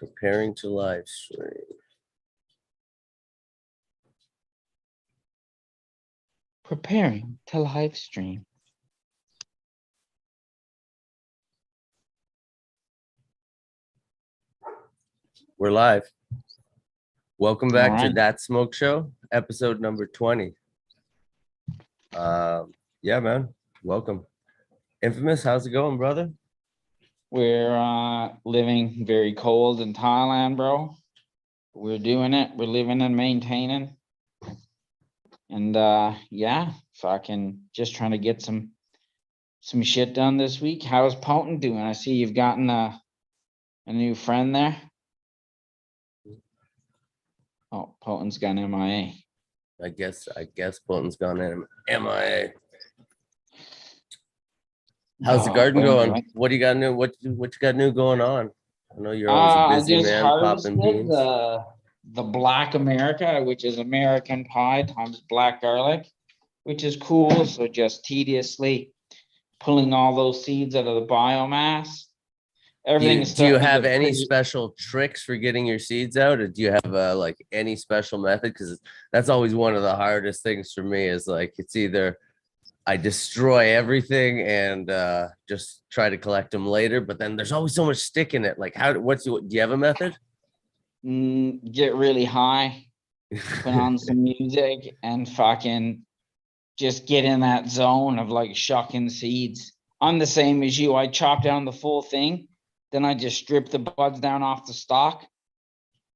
Preparing to live stream. Preparing to live stream. We're live. Welcome back to Alright. DatSmokeShow, episode number 20. Yeah, man. Welcome. Infamous, how's it going, brother? We're living very cold in Thailand, bro. We're doing it. We're living and maintaining. And yeah, fucking just trying to get some shit done this week. How's Ponton doing? I see you've gotten a new friend there. Oh, Ponton's gone MIA. I guess Bolton's gone MIA. How's the garden going? What do you got new? What you got new going on? I know you're always a busy man popping beans. The Black America, which is American pie times black garlic, which is cool. So just tediously pulling all those seeds out of the biomass. Do you have any special tricks for getting your seeds out, or do you have like any special method? Because that's always one of the hardest things for me. Is like it's either I destroy everything and just try to collect them later, but then there's always so much stick in it. Like do you have a method? Get really high, put on some music, and fucking just get in that zone of like shucking seeds. I'm the same as you. I chop down the full thing, then I just strip the buds down off the stalk,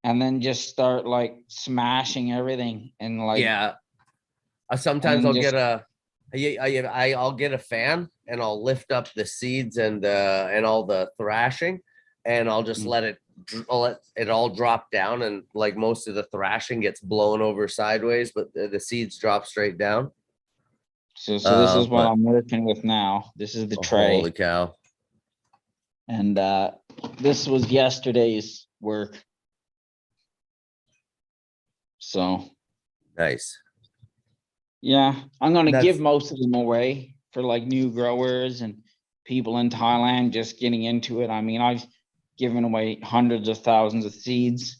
and then just start like smashing everything. And like, yeah, sometimes I'll get I'll get a fan and I'll lift up the seeds and all the thrashing, and I'll just let it all drop down, and like most of the thrashing gets blown over sideways, but the seeds drop straight down. So this is what I'm working with now. This is the tray. Holy cow. And this was yesterday's work. So nice. Yeah, I'm gonna give most of them away for like new growers and people in Thailand just getting into it. I mean, I've given away hundreds of thousands of seeds,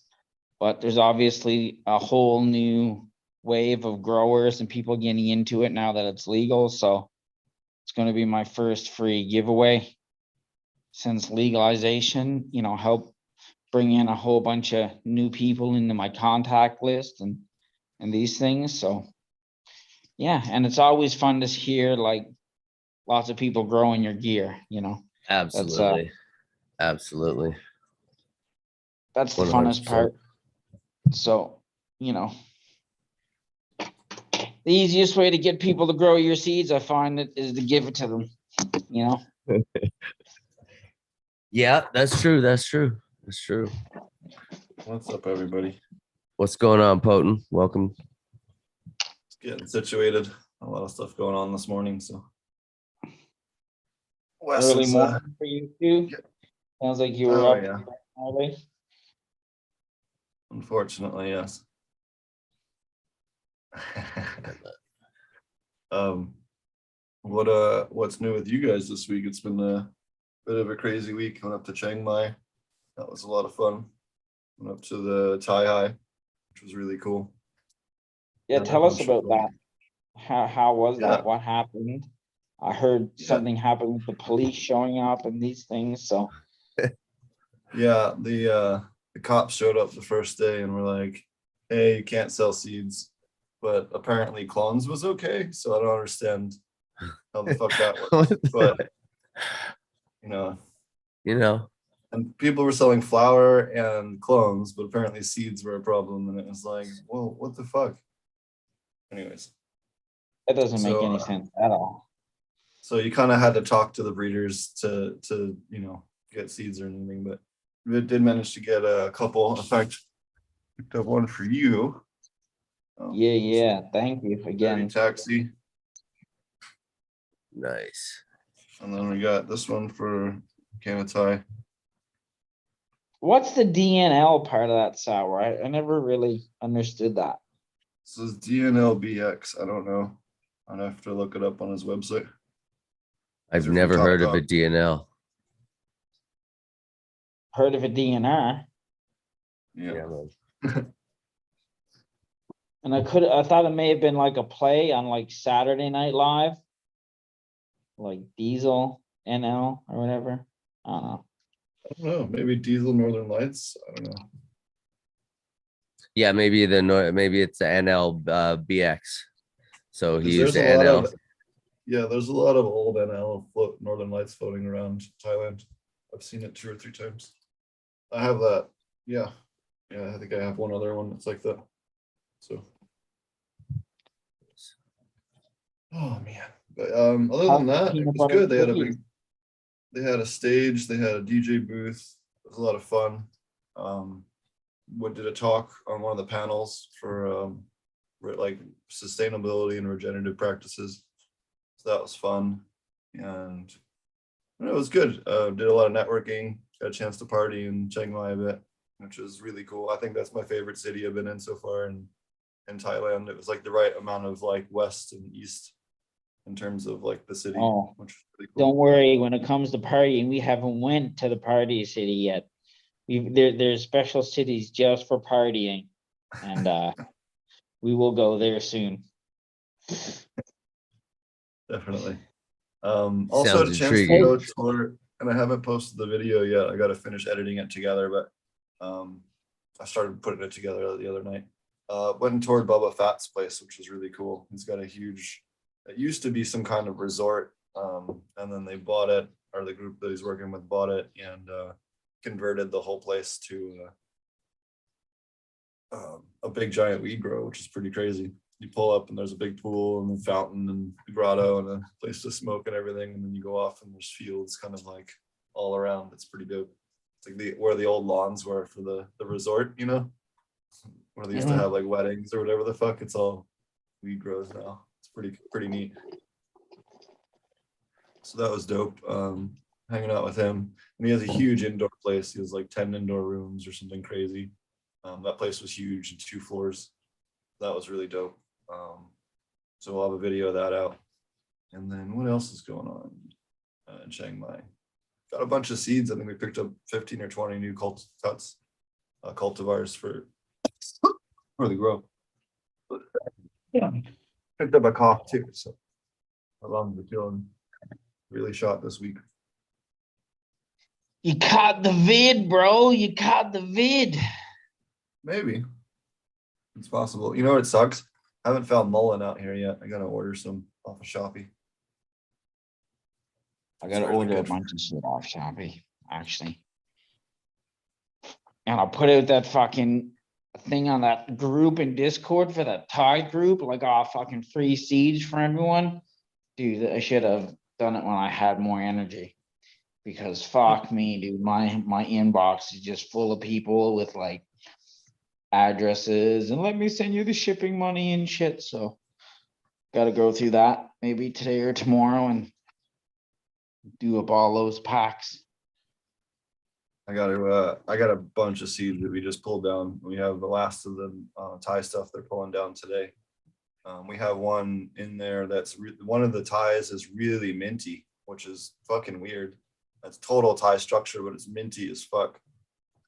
but there's obviously a whole new wave of growers and people getting into it now that it's legal. So it's going to be my first free giveaway since legalization, you know, help bring in a whole bunch of new people into my contact list and these things. So yeah, and it's always fun to hear like lots of people growing your gear, you know. Absolutely. Absolutely. That's the 100%. Funnest part. So, you know, the easiest way to get people to grow your seeds, I find it, is to give it to them, you know. Yeah, that's true. That's true. That's true. What's up, everybody? What's going on, Potent? Welcome. It's getting situated. A lot of stuff going on this morning, so. Early morning for you too. Yeah. Sounds like you were up early. Unfortunately, yes. What's new with you guys this week? It's been a bit of a crazy week. Went up to Chiang Mai. That was a lot of fun. Went up to the Tai Hai, which was really cool. Yeah, tell us about that. How was that? What happened? I heard something happened with the police showing up and these things. So yeah, the cops showed up the first day and were like, "Hey, you can't sell seeds," but apparently clones was okay. So I don't understand how the fuck that works. But you know, and people were selling flour and clones, but apparently seeds were a problem, and it was like, well, what the fuck? Anyways, that doesn't make any sense at all. So you kind of had to talk to the breeders to you know, get seeds or anything, but we did manage to get a couple. In fact, picked up one for you. Yeah. Thank you again. Taxi. Nice. And then we got this one for Kanatai. What's the DNL part of that sour? I never really understood that. This is DNLBX. I don't know. I'd have to look it up on his website. I've never heard of a DNL. Heard of a DNR? Yeah. man. And I thought it may have been like a play on like Saturday Night Live, like Diesel NL or whatever. I don't know. I don't know. Maybe Diesel Northern Lights. I don't know. Yeah, maybe it's the NL BX. So he used There's the a lot NL. of there's a lot of old NL Northern Lights floating around Thailand. I've seen it 2 or 3 times. I have that. Yeah. I think I have one other one that's like that. So. Oh man. But other than that, it was good. They had a stage, they had a DJ booth. It was a lot of fun. Did a talk on one of the panels for like sustainability and regenerative practices. So that was fun. And it was good. Did a lot of networking, got a chance to party in Chiang Mai a bit, which was really cool. I think that's my favorite city I've been in so far in Thailand. It was like the right amount of like west and east in terms of like the city, which is really cool. Don't worry, when it comes to partying, we haven't went to the party city yet. There's special cities just for partying, and we will go there soon. Definitely. Also had a chance to go tour, and I haven't posted the video yet. I got to finish editing it together, but I started putting it together the other night. Went and toured Bubba Fat's place, which was really cool. He's got a huge, it used to be some kind of resort, and then they bought it, or the group that he's working with bought it and converted the whole place to a big giant weed grow, which is pretty crazy. You pull up and there's a big pool and a fountain and a grotto and a place to smoke and everything, and then you go off and there's fields kind of like all around. It's pretty dope. It's like where the old lawns were for the resort, you know, where they used to have like weddings or whatever the fuck. It's all weed grows now. It's pretty neat. So that was dope. Hanging out with him, and he has a huge indoor place. He has like 10 indoor rooms or something crazy. That place was huge, and 2 floors. That was really dope. So we'll have a video of that out. And then what else is going on in Chiang Mai? Got a bunch of seeds. I think we picked up 15 or 20 new cultivars for the grow. Yeah, picked up a cough too. So my lungs are feeling really shot this week. You caught the vid, bro. You caught the vid. Maybe. It's possible. You know what sucks? I haven't found mullen out here yet. I gotta order some off of Shopee. I gotta order a bunch of shit off Shopee, actually. And I'll put out that fucking thing on that group in Discord for that Thai group, like fucking free seeds for everyone. Dude, I should have done it when I had more energy. Because fuck me, dude, my inbox is just full of people with like addresses and let me send you the shipping money and shit. So gotta go through that maybe today or tomorrow and do up all those packs. I got a bunch of seeds that we just pulled down. We have the last of the Thai stuff they're pulling down today. We have one in there that's one of the ties is really minty, which is fucking weird. That's total Thai structure, but it's minty as fuck.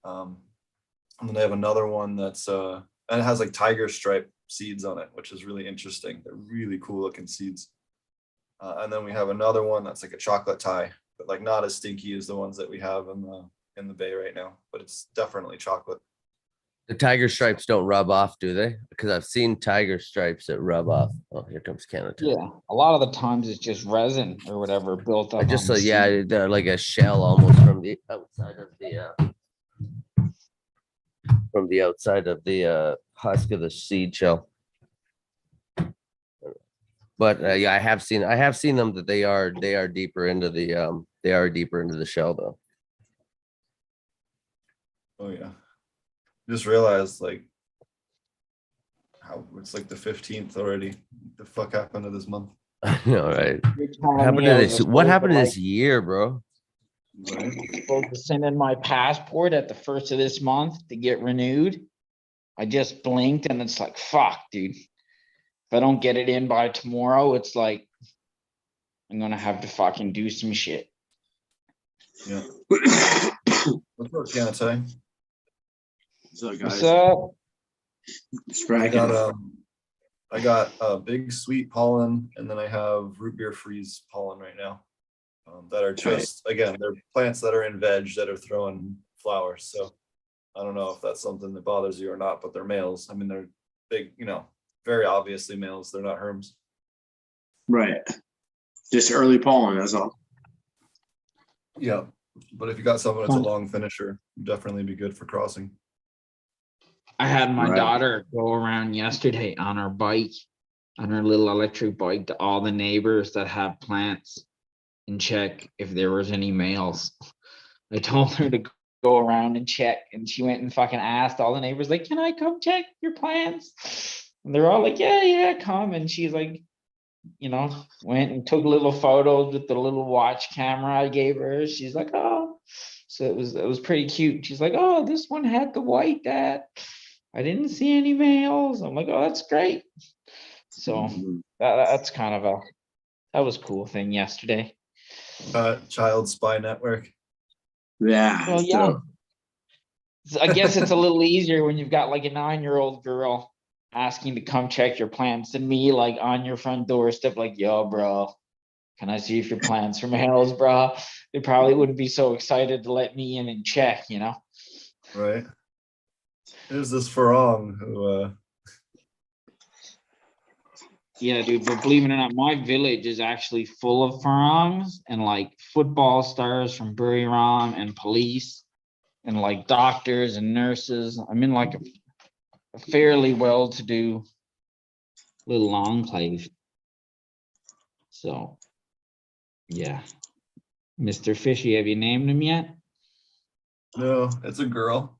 And then they have another one that's and it has like tiger stripe seeds on it, which is really interesting. They're really cool looking seeds. And then we have another one that's like a chocolate Thai, but like not as stinky as the ones that we have in the bay right now, but it's definitely chocolate. The tiger stripes don't rub off, do they? Because I've seen tiger stripes that rub off. Oh, here comes Canada. Yeah, a lot of the times it's just resin or whatever built up. Just they're like a shell almost from the outside of the husk of the seed shell. But yeah, I have seen them that they are deeper into the shell though. Oh yeah. Just realized like how it's like the 15th already. What the fuck happened to this month? I know, right? What happened to this year, bro? Right? I'm supposed to send in my passport at the first of this month to get renewed. I just blinked and it's like, fuck, dude. If I don't get it in by tomorrow, it's like I'm gonna have to fucking do some shit. Yeah. What's up, Canada? So guys, What's up? I got big sweet pollen, and then I have root beer freeze pollen right now. That are just again, they're plants that are in veg that are throwing flowers. So I don't know if that's something that bothers you or not, but they're males. I mean, they're big, very obviously males. They're not herms. Right. Just early pollen, that's all. Yeah, but if you got someone that's a long finisher, definitely be good for crossing. I had my daughter go around yesterday on her bike, on her little electric bike, to all the neighbors that have plants and check if there was any males. I told her to go around and check, and she went and fucking asked all the neighbors, like, can I come check your plants? And they're all like, yeah, come. And she's like, went and took little photos with the little watch camera I gave her. She's like, oh, so it was pretty cute. She's like, oh, this one had the white Dad. I didn't see any males. I'm like, oh, that's great. So that's kind of that was a cool thing yesterday. Child spy network. Yeah. Well, yeah. So I guess it's a little easier when you've got like a 9-year-old girl asking to come check your plants than me, like on your front doorstep, like, yo, bro, can I see if your plants are males, bro? They probably wouldn't be so excited to let me in and check, Right. There's this Farong who Yeah, dude, but believe it or not, my village is actually full of Farangs and like football stars from Buriram and police and like doctors and nurses. I'm in like a fairly well-to-do little enclave. So, yeah. Mr. Fishy, have you named him yet? No, it's a girl.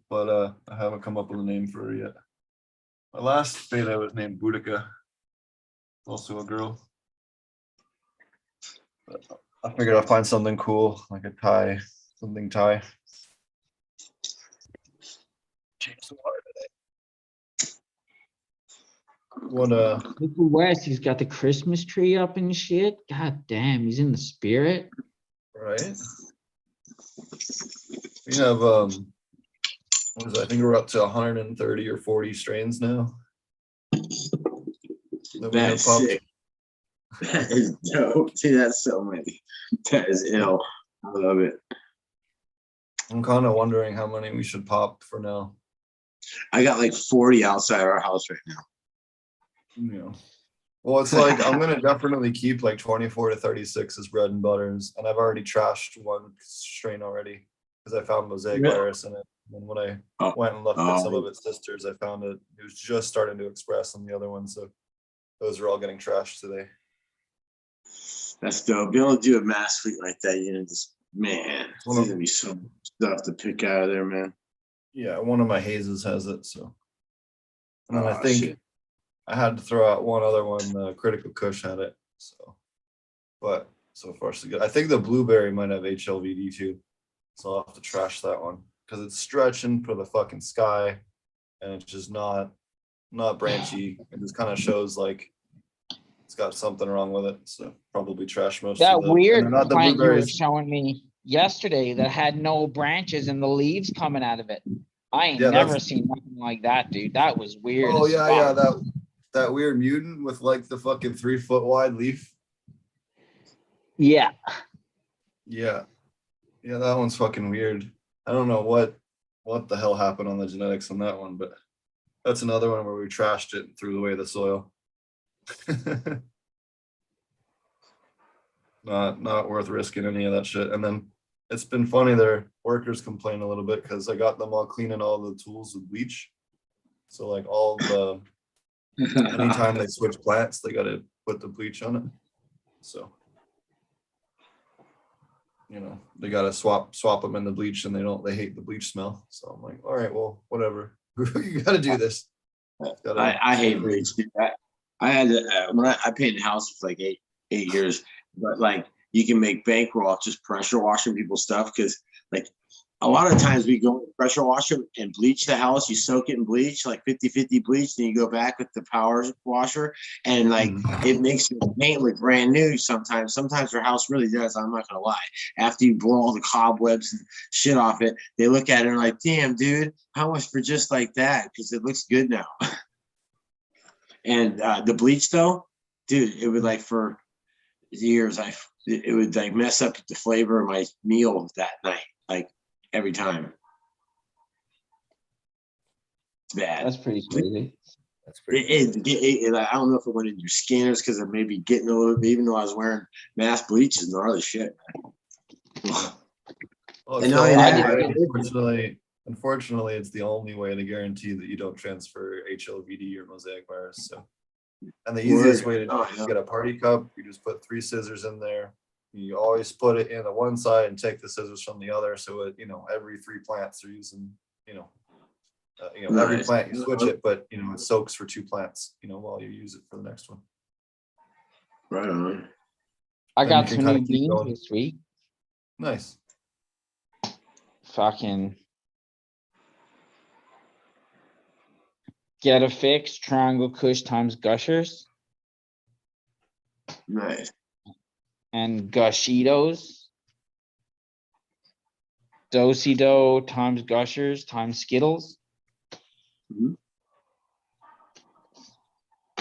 But I haven't come up with a name for her yet. My last beta was named Boudica, also a girl. But I figured I'd find something cool, like a tie, something tie. Change the water today. What Look at West, he's got the Christmas tree up and shit. God damn, he's in the spirit. right? We have what is it? I think we're up to 130 or 40 strains now. That's sick. That is dope. See, that's so many. That is ill. I love it. I'm kind of wondering how many we should pop for now. I got like 40 outside our house right now. Yeah. Well, it's like I'm gonna definitely keep like 24 to 36 as bread and butters, and I've already trashed one strain already because I found mosaic virus in it. And when I went and looked at some of its sisters, I found it was just starting to express on the other ones. So those are all getting trashed today. That's dope. Be able to do a mass fleet like that, just man, there's gonna be so much stuff to pick out of there, man. Yeah, one of my hazes has it, so. And I think I had to throw out one other one. Critical Kush had it, so. But so far so good. I think the blueberry might have HLVD too, so I'll have to trash that one because it's stretching for the fucking sky, and it's just not branchy. It just kind of shows like it's got something wrong with it. So probably trash most that of the weird not the plant you were blueberries. showing me yesterday that had no branches and the leaves coming out of it. I ain't never seen nothing like that, dude. That was weird. Oh yeah, that weird mutant with like the fucking 3 foot wide leaf. Yeah. Yeah, that one's fucking weird. I don't know what the hell happened on the genetics on that one, but that's another one where we trashed it and threw away the soil. Not worth risking any of that shit. And then it's been funny, their workers complain a little bit because I got them all cleaning all the tools with bleach. So like all the anytime they switch plants, they gotta put the bleach on it. So they gotta swap them in the bleach, and they hate the bleach smell. So I'm like, all right, well, whatever. You gotta do this. I hate bleach. I had to, when I painted houses for like eight years, but like you can make bankroll off just pressure washing people's stuff because like a lot of times we go with pressure washer and bleach the house. You soak it in bleach, like 50-50 bleach, then you go back with the power washer, and like it makes the paint look brand new sometimes. Sometimes your house really does. I'm not gonna lie. After you blow all the cobwebs and shit off it, they look at it and like, damn, dude, how much for just like that? Because it looks good now. And the bleach though, dude, it would like for years, it would like mess up the flavor of my meal that night, like every time. It's bad. That's pretty crazy. That's pretty. I don't know if it went in your skin or because of maybe getting a little bit, even though I was wearing mass bleach is gnarly shit. Well, And so I unfortunately, it's the only way to guarantee that you don't transfer HLVD or mosaic virus. So, and the easiest way to get a party cup, you just put 3 scissors in there. You always put it in the one side and take the scissors from the other. So it, every 3 plants are using, every plant you switch it, but it soaks for 2 plants, while you use it for the next one. Right on. I got some new beans this week. Nice. Fucking get a fix, triangle kush times gushers. Nice. And gushitos. Do-si-do times gushers times Skittles.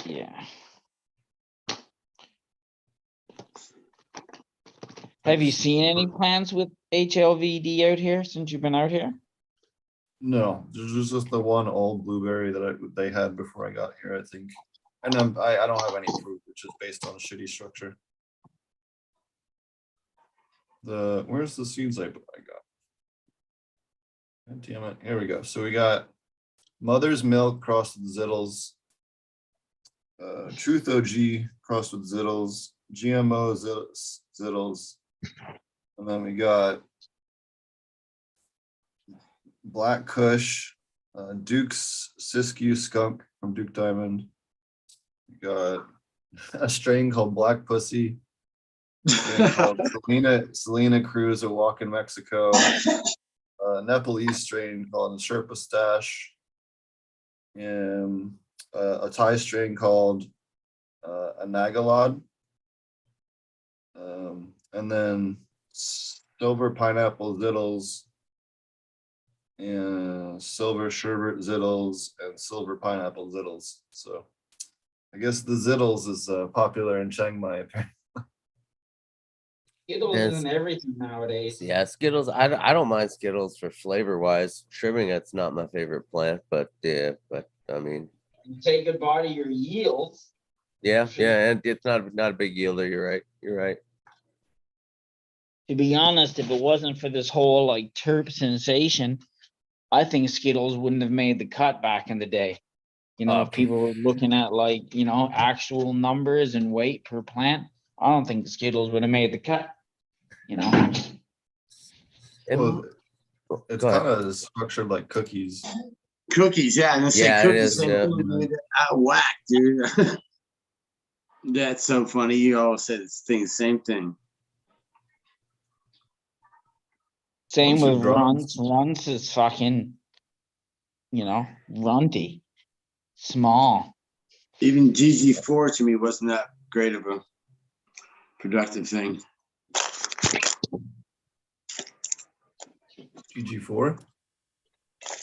Yeah. Have you seen any plans with HLVD out here since you've been out here? No, there's just the one old blueberry that they had before I got here, I think. And I don't have any proof, which is based on a shitty structure. Where's the seeds I got? God damn it. Here we go. So we got Mother's Milk crossed with Zittles, Truth OG crossed with Zittles, GMO Zittles, and then we got Black Kush, Duke's Siskiyou Skunk from Duke Diamond. We got a strain called Black Pussy, a strain called Selena Cruz, a walk in Mexico, a Nepalese strain called Sherpa Stash, and a Thai strain called Anagalod, and then Silver Pineapple Zittles, and Silver Sherbet Zittles, and Silver Pineapple Zittles. So I guess the Zittles is popular in Chiang Mai, apparently. Skittles and everything nowadays. Yeah, Skittles. I don't mind Skittles for flavor wise. Trimming, it's not my favorite plant, but I mean, you take goodbye to your yields. Yeah, and it's not a big yielder. You're right. To be honest, if it wasn't for this whole like terp sensation, I think Skittles wouldn't have made the cut back in the day. If people were looking at like, actual numbers and weight per plant, I don't think Skittles would have made the cut. Well, it's kind of structured like cookies. Cookies, yeah, and cookies, it is, out of whack, dude. That's so funny. You all said it's same thing. Same with runs. Runs is fucking, runty, small. Even GG4 to me wasn't that great of a productive thing. GG4?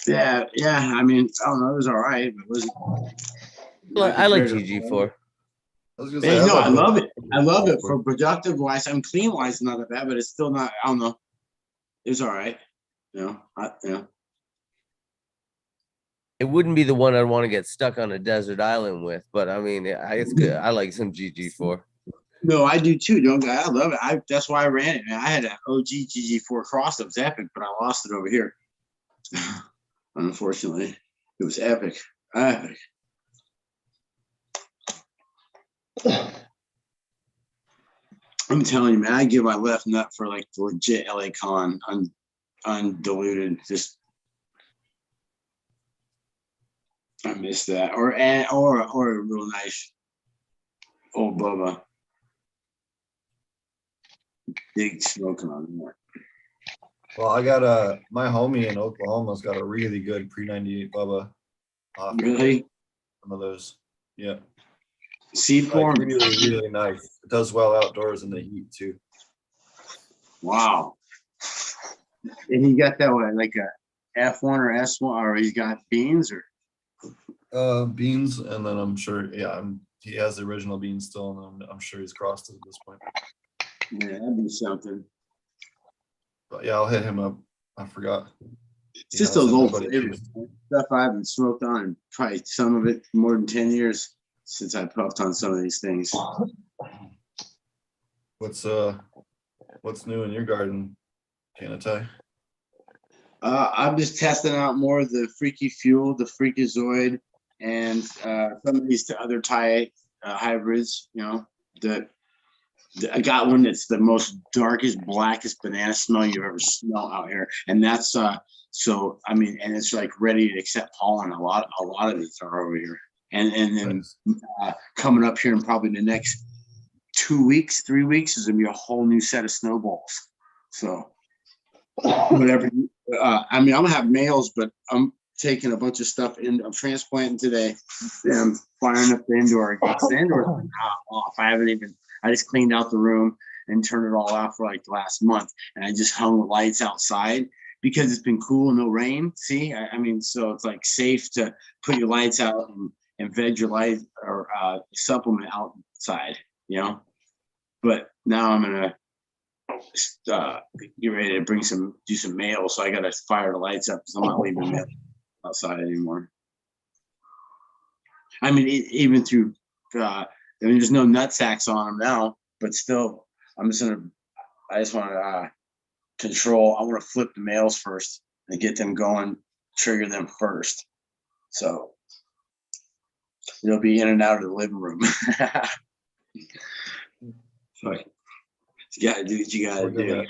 Yeah. I mean, I don't know. It was all right, but it wasn't. I like GG4. I love it. I love it for productive wise. I'm clean wise, not that bad, but it's still not. I don't know. It's all right. It wouldn't be the one I'd want to get stuck on a desert island with, but I mean, it's good. I like some GG4. No, I do too. I love it. That's why I ran it, man. I had an OG GG4 cross that was epic, but I lost it over here. Unfortunately, it was epic. I'm telling you, man, I give my left nut for like the legit LA Con, undiluted. Just, I miss that, or a real nice old Bubba, big smoking on there. Well, I got my homie in Oklahoma's got a really good pre-98 Bubba. Really? Some of those. Yeah. Seed Like form? really, really nice. It does well outdoors in the heat too. Wow. And he got that one like a F1 or S1, or he's got beans or? Beans, and then I'm sure, he has the original beans still, and I'm sure he's crossed it at this point. Yeah, that'd be something. But yeah, I'll hit him up. I forgot. It's just those old flavors. Stuff I haven't smoked on in probably some of it more than 10 years since I puffed on some of these things. What's new in your garden, Canatay? I'm just testing out more of the Freaky Fuel, the Freakazoid, and some of these other hybrids. You know, I got one that's the most darkest, blackest banana smell you've ever smelled out here, and that's so. I mean, and it's like ready to accept pollen. A lot of these are over here, and then coming up here in probably the next 2 weeks, 3 weeks is gonna be a whole new set of snowballs. So whatever. I mean, I'm gonna have males, but I'm taking a bunch of stuff in. I'm transplanting today. I'm firing up the indoor. The indoor's been off. I just cleaned out the room and turned it all off for like the last month. And I just hung the lights outside because it's been cool, no rain. See, I mean, so it's like safe to put your lights out and veg your light or supplement outside, you know. But now I'm gonna get ready to do some mail, so I gotta fire the lights up because I'm not leaving mail outside anymore. I mean, even through I mean, there's no nut sacks on them now, but still, I just want to control. I want to flip the males first and get them going, trigger them first. So they'll be in and out of the living room. So you gotta do what you gotta do.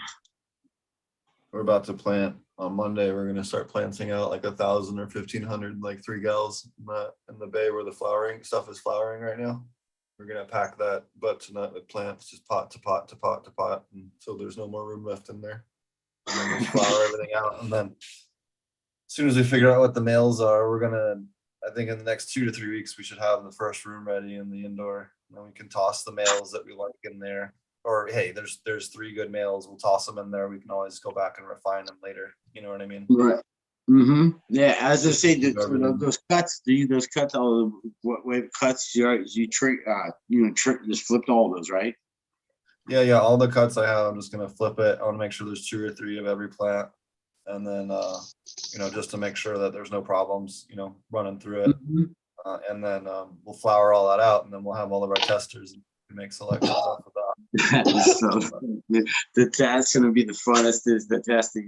We're about to plant on Monday. We're gonna start planting out like 1,000 or 1,500 like 3 gals in the bay where the flowering stuff is flowering right now. We're gonna pack that butt to nut with plants, just pot to pot to pot to pot, and so there's no more room left in there. And then just flower everything out, and then as soon as we figure out what the males are, we're gonna. I think in the next 2 to 3 weeks we should have the first room ready in the indoor. And then we can toss the males that we like in there. Or hey, there's 3 good males. We'll toss them in there. We can always go back and refine them later. You know what I mean? Right. Mm-hmm. Yeah. As I say, those cuts. Those cuts. All what way cuts you trick. Just flipped all those, right? Yeah. All the cuts I have, I'm just gonna flip it. I want to make sure there's 2 or 3 of every plant, and then just to make sure that there's no problems. Running through it, and then we'll flower all that out, and then we'll have all of our testers and make selections off of that. That's gonna be the funnest is the testing.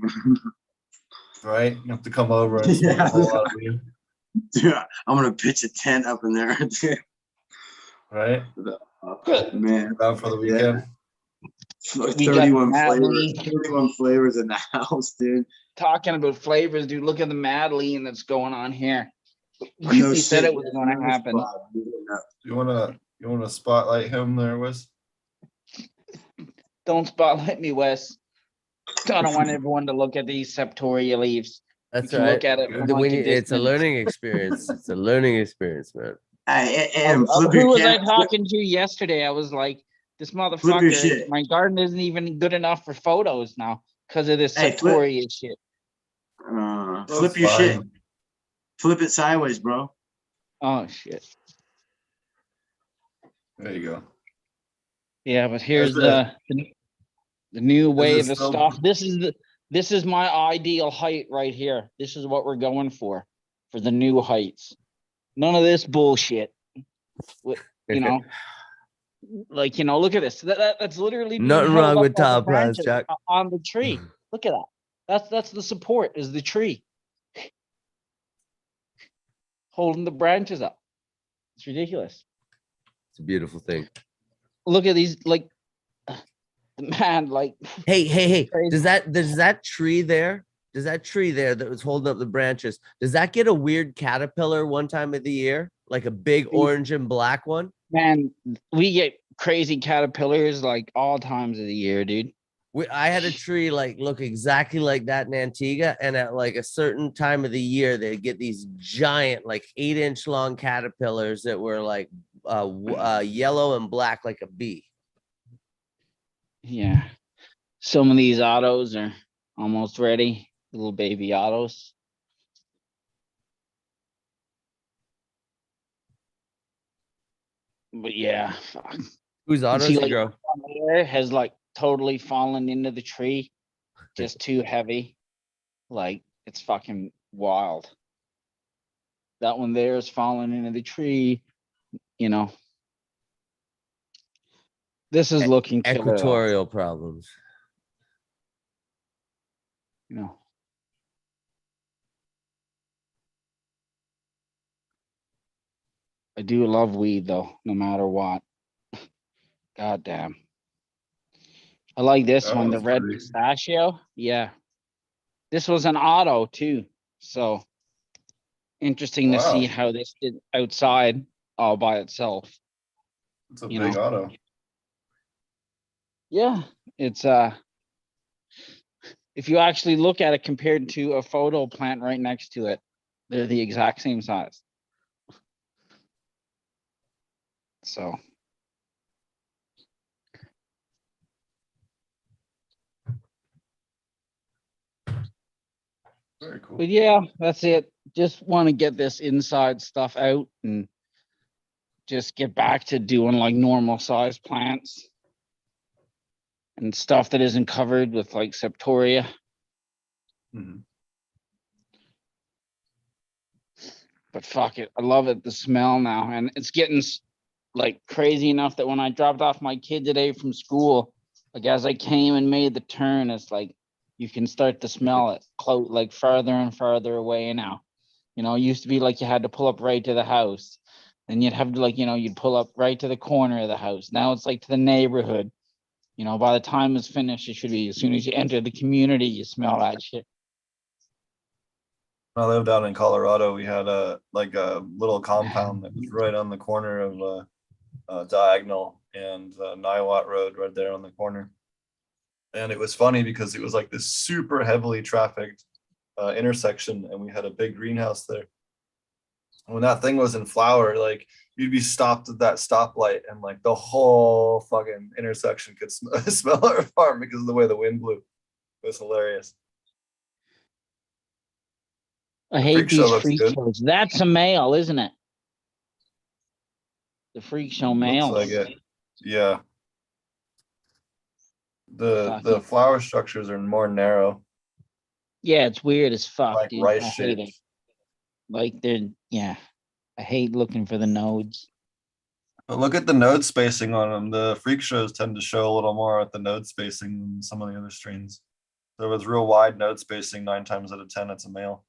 Right? You have to come over and smoke a whole lot of weed. Yeah, I'm gonna pitch a tent up in there. Right? Man, Down for the weekend. 31 flavors in the house, dude. Talking about flavors, dude. Look at the Mad Lean that's going on here. No We said shit. it was going to happen. You wanna spotlight him there, Wes? Don't spotlight me, Wes. I don't want everyone to look at these septoria leaves. That's You can right. look at it from like a It's a distance. learning experience. It's a learning experience, man. Who was I talking to yesterday? I was like, this motherfucker, my garden isn't even good enough for photos now because of this septoria shit. Flip your shit. Flip it sideways, bro. Oh shit. There you go. Yeah, but here's the new wave of stuff. This is my ideal height right here. This is what we're going for the new heights. None of this bullshit. Look at this. That's literally nothing wrong with tall plants, Jack. On the tree. Look at that. That's the support is the tree holding the branches up. It's ridiculous. It's a beautiful thing. Look at these, man, Hey, does that tree there that was holding up the branches, does that get a weird caterpillar one time of the year, like a big orange and black one? Man, we get crazy caterpillars like all times of the year, dude. I had a tree like look exactly like that in Antigua, and at like a certain time of the year, they get these giant, like 8-inch long caterpillars that were like yellow and black like a bee. Yeah. Some of these autos are almost ready, little baby autos. But yeah, fuck. Whose autos See, you like, grow? air has like totally fallen into the tree, just too heavy. Like it's fucking wild. That one there is falling into the tree. You know, this is looking killer. Equatorial problems. You know, I do love weed though, no matter what. God damn. I like this That one, the one's red pretty. pistachio. Yeah. This was an auto too. So interesting to see Wow. how this did outside all by itself. It's a You big know. auto. Yeah. It's if you actually look at it compared to a photo plant right next to it, they're the exact same size. So Very cool. but yeah, that's it. Just want to get this inside stuff out and just get back to doing like normal size plants and stuff that isn't covered with like septoria. Mhm. But fuck it, I love it, the smell now, and it's getting like crazy enough that when I dropped off my kid today from school, like as I came and made the turn, it's like you can start to smell it like farther and farther away now. You know, it used to be like you had to pull up right to the house. Then you'd have to like, you know, you'd pull up right to the corner of the house. Now it's like to the neighborhood. You know, by the time it's finished, it should be as soon as you enter the community, you smell that shit. When I lived out in Colorado, we had a little compound that was right on the corner of Diagonal and Niwot Road, right there on the corner. And it was funny because it was like this super heavily trafficked intersection, and we had a big greenhouse there. When that thing was in flower, like you'd be stopped at that stoplight, and like the whole fucking intersection could smell our farm because of the way the wind blew. It was hilarious. I hate Freak Show these looks freak good. shows. That's a male, isn't it? The freak show male. Looks like it. Yeah. The Fucking- flower structures are more narrow, Yeah, it's weird as fuck, like dude. rice I hate shaped. it. Like they're yeah. I hate looking for the nodes. But look at the node spacing on them. The freak shows tend to show a little more at the node spacing than some of the other strains. There was real wide node spacing 9 times out of 10. It's a male.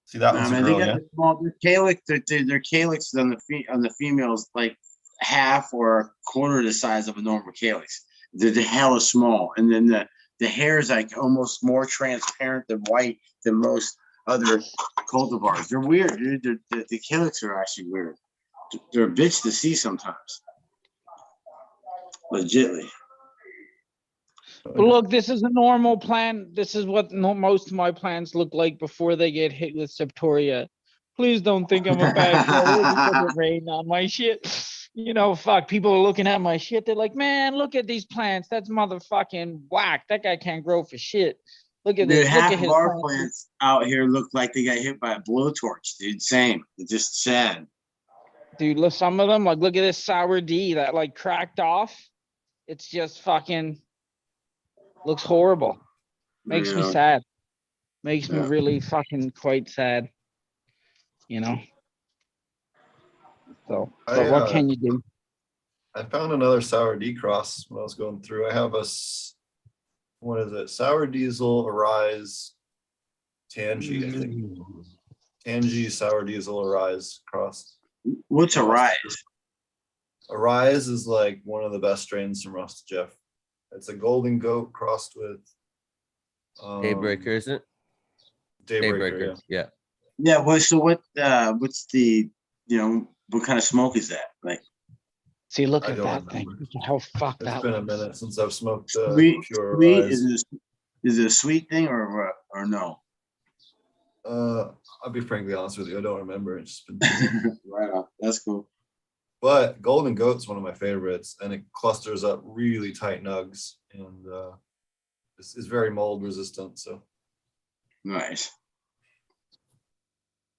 See, that one's a Man, girl, they got yeah. the small, their calyx, their calyx on the females like half or a quarter the size of a normal calyx. They're hella small, and then the hair is like almost more transparent than white than most other cultivars. They're weird, dude. The calyx are actually weird. They're a bitch to see sometimes. Legitly. But look, this is a normal plant. This is what most of my plants look like before they get hit with septoria. Please don't think I'm a bad grower because it rained on my shit. You know, fuck, people are looking at my shit. They're like, man, look at these plants. That's motherfucking whack. That guy can't grow for shit. Look at Dude, this. Look half at his of our plants. plants out here look like they got hit by a blowtorch, dude. Same. It's just sad. Dude, look, some of them, like, look at this sour D that like cracked off. It's just fucking looks horrible. Makes me sad. Makes me really fucking quite sad. You know. So, but what can you do? I found another sour D cross when I was going through. I have what is it? Sour Diesel, Arise, Tangy, I think. Tangy, Sour Diesel, Arise cross. What's Arise? Arise is like one of the best strains from Rust Jeff. It's a golden goat crossed with Daybreaker, isn't it? Daybreaker, yeah. Yeah. Well, so what's the what kind of smoke is that? Like, See, look I at don't that thing. remember. Look at how fucked It's that been a looks. minute since I've smoked Sweet, pure sweet eyes. is it a sweet thing or no? I'll be frankly honest with you, I don't remember. It's just been Right on. That's cool. but Golden Goat's one of my favorites, and it clusters up really tight nugs, and it's very mold resistant. So Nice.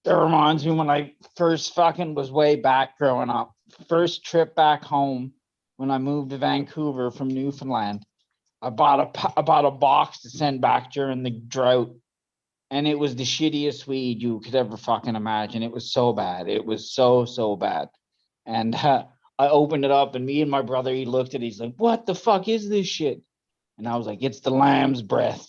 That reminds me when I first fucking was way back growing up. First trip back home when I moved to Vancouver from Newfoundland. I bought a box to send back during the drought, and it was the shittiest weed you could ever fucking imagine. It was so bad. It was so bad. And I opened it up, and me and my brother, he looked at it. He's like, "What the fuck is this shit?" And I was like, "It's the lamb's breath.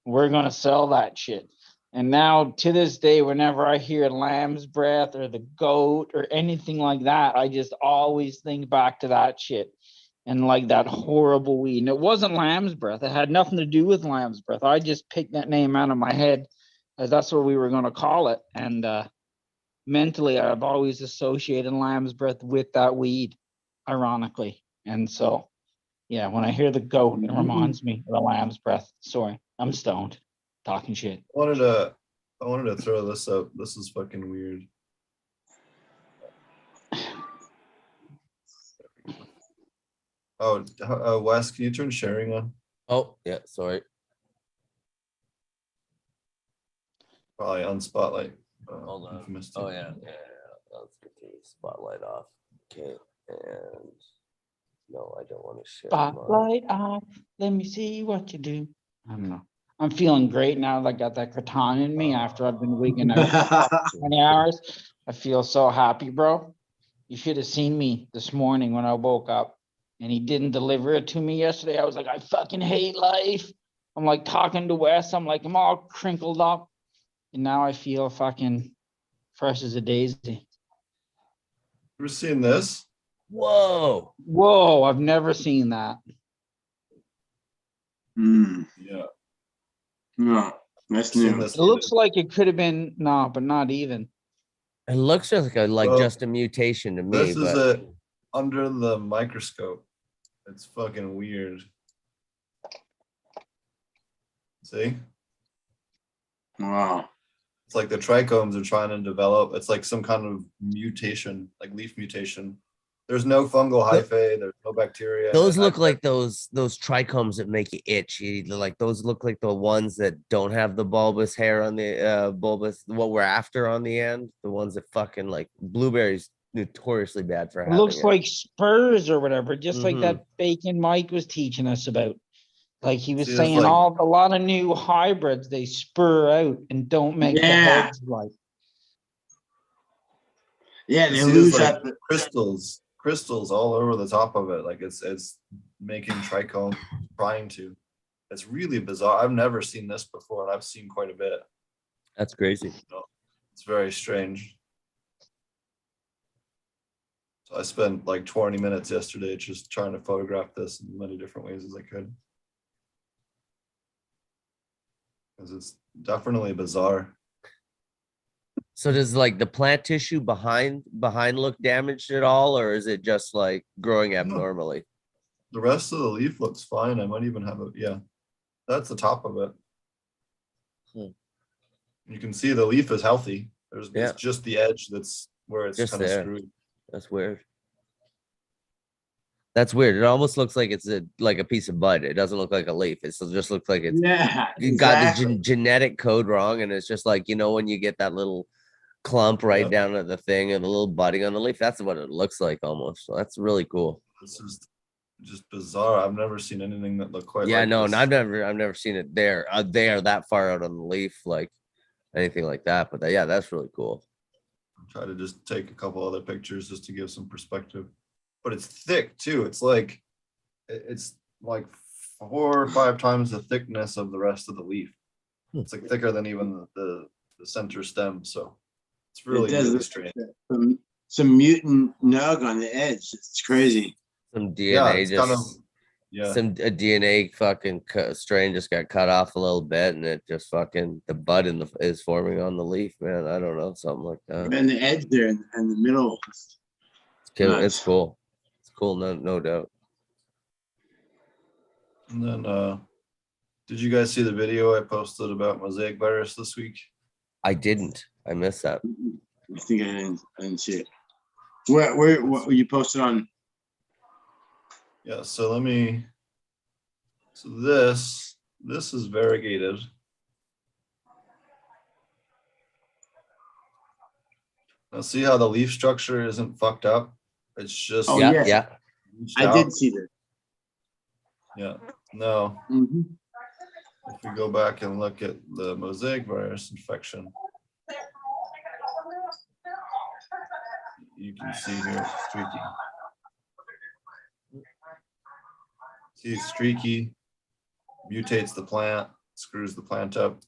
We're gonna sell that shit." And now to this day, whenever I hear lamb's breath or the goat or anything like that, I just always think back to that shit and like that horrible weed. And it wasn't lamb's breath. It had nothing to do with lamb's breath. I just picked that name out of my head as that's what we were going to call it. And mentally, I've always associated lamb's breath with that weed, ironically. And so, yeah, when I hear the goat, it reminds me of the lamb's breath. Sorry, I'm stoned, talking shit. I wanted to throw this up. This is fucking weird. Oh, Wes, can you turn sharing on? Oh, yeah, sorry. Probably on Spotlight. Hold on. if you missed Oh, it. yeah. Let's get the spotlight off. Okay, and no, I don't want to share. mine. Spotlight off. Let me see what you do. I don't know. I'm feeling great now that I got that kratom in me after I've been wigging out for 20 hours. I feel so happy, bro. You should have seen me this morning when I woke up and he didn't deliver it to me yesterday. I was like, I fucking hate life. I'm like talking to Wes. I'm like, I'm all crinkled up. And now I feel fucking fresh as a daisy. Ever seen this? Whoa. Whoa, I've never seen that. Yeah. No, that's Seen new. this It looks like it could have been, no, but not even. It looks just like Well, just a mutation to me, This is but it under the microscope. It's fucking weird. See? Wow. It's like the trichomes are trying to develop. It's like some kind of mutation, like leaf mutation. There's no fungal hyphae. There's no bacteria. those and look like those trichomes that make you itch. Like those look like the ones that don't have the bulbous hair on the bulbous, what we're after on the end. The ones that fucking like blueberries notoriously bad for It having looks it. like spurs or whatever, just like Mhm. that bacon Mike was teaching us about. Like he was See, it's saying, like- a lot of new hybrids they spur out and don't make the Yeah. heads right. Yeah, You they see lose this, like, that. crystals all over the top of it. Like it's making trichome, trying to. It's really bizarre. I've never seen this before, and I've seen quite a bit. That's crazy. It's very strange. So I spent like 20 minutes yesterday just trying to photograph this in many different ways as I could. Because it's definitely bizarre. So does like the plant tissue behind look damaged at all, or is it just like growing abnormally? The rest of the leaf looks fine. I might even have a, yeah, that's the top of it. You can see the leaf is healthy. It's just the edge that's where it's Just kind of there. screwed. That's weird. That's weird. It almost looks like it's like a piece of bud. It doesn't look like a leaf. It just looks like it's Yeah, got the exactly. genetic code wrong, and it's just like, when you get that little clump right down at the thing and a little budding on the leaf. That's what it looks like almost. So that's really cool. This is just bizarre. I've never seen anything that looked quite Yeah, like no, this. and I've never seen it there. They are that far out on the leaf, like anything like that. But yeah, that's really cool. I'll try to just take a couple other pictures just to give some perspective. But it's thick too. It's like 4 or 5 times the thickness of the rest of the leaf. It's like thicker than even the center stem. So it's really, really strange. Some mutant nug on the edge. It's crazy. Some DNA a DNA fucking strain just got cut off a little bit, and it just fucking the bud is forming on the leaf, man. I don't know, something like that. And the edge there in the middle. It's cool. It's cool. No doubt. And then, did you guys see the video I posted about mosaic virus this week? I didn't. I missed that. I think I didn't see it. What you posted on? Yeah, so this is variegated. Now see how the leaf structure isn't fucked up? It's just Oh, yeah, yes. yeah. I did see that. Yeah. No. Mm-hmm. If we go back and look at the mosaic virus infection, you can see here it's streaky. See, it's streaky, mutates the plant, screws the plant up.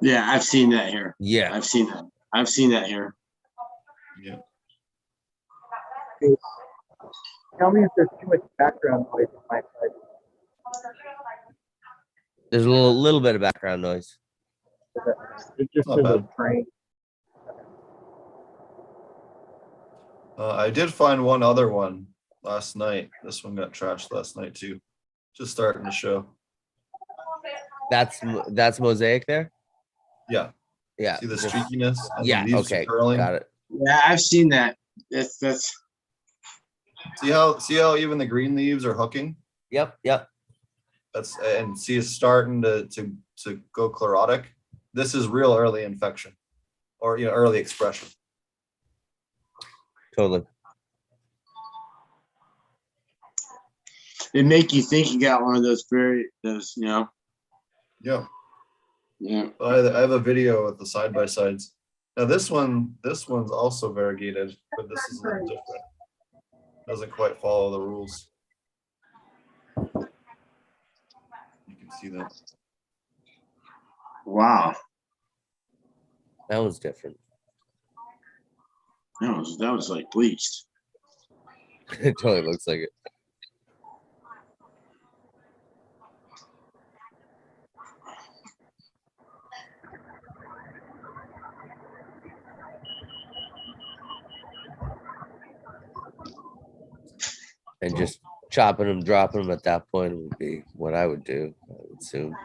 Yeah, I've seen that here. Yeah. I've seen that. I've seen that here. Yeah. Tell me if there's too much background noise on my side. There's a little bit of background noise. It's just Not a bad. train. I did find one other one last night. This one got trashed last night too. Just starting to show. That's mosaic there. Yeah. Yeah. See the just- streakiness? And yeah. the leaves are Okay. curling. Got it. Yeah, I've seen that. That's See how even the green leaves are hooking? Yep. And see it's starting to go chlorotic. This is real early infection or early expression. Totally. it make you think you got one of those Yeah. Yeah. I have a video with the side by sides. Now this one's also variegated, but this is a little different. Doesn't quite follow the rules. You can see that. Wow. That was different. That was like bleached. It totally looks like it. And just chopping them, dropping them at that point would be what I would do, I would assume.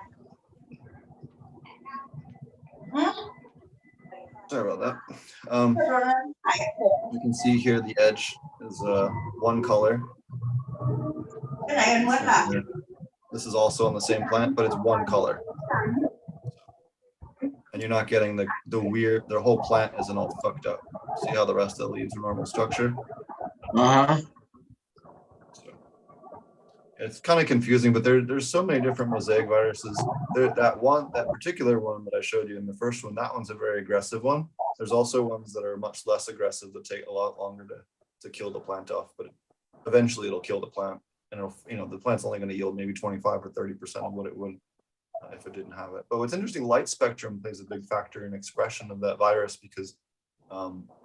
Sorry about that. You can see here the edge is one color. This is also on the same plant, but it's one color. And you're not getting the weird, their whole plant isn't all fucked up. See how the rest of the leaves are normal structure? Uh-huh. So, it's kind of confusing, but there's so many different mosaic viruses. That particular one that I showed you in the first one, that one's a very aggressive one. There's also ones that are much less aggressive that take a lot longer to kill the plant off, but eventually it'll kill the plant. And the plant's only going to yield maybe 25 or 30% of what it would if it didn't have it. But what's interesting, light spectrum plays a big factor in expression of that virus because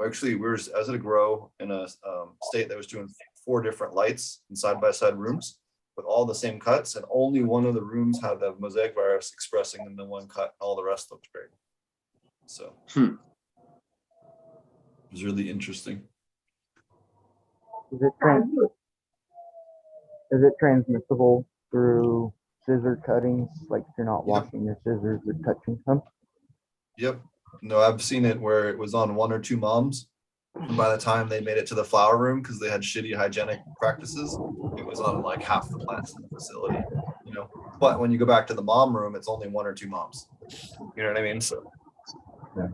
actually we were as it grow in a state that was doing 4 different lights in side-by-side rooms with all the same cuts, and only one of the rooms had the mosaic virus expressing in the one cut. All the rest looked great. So it was really interesting. Is it transmissible through scissor cuttings? Like if you're not washing your scissors or touching them? Yep. No, I've seen it where it was on 1 or 2 moms. And by the time they made it to the flower room, because they had shitty hygienic practices, it was on like half the plants in the facility, But when you go back to the mom room, it's only 1 or 2 moms. You know what I mean? So, Yeah.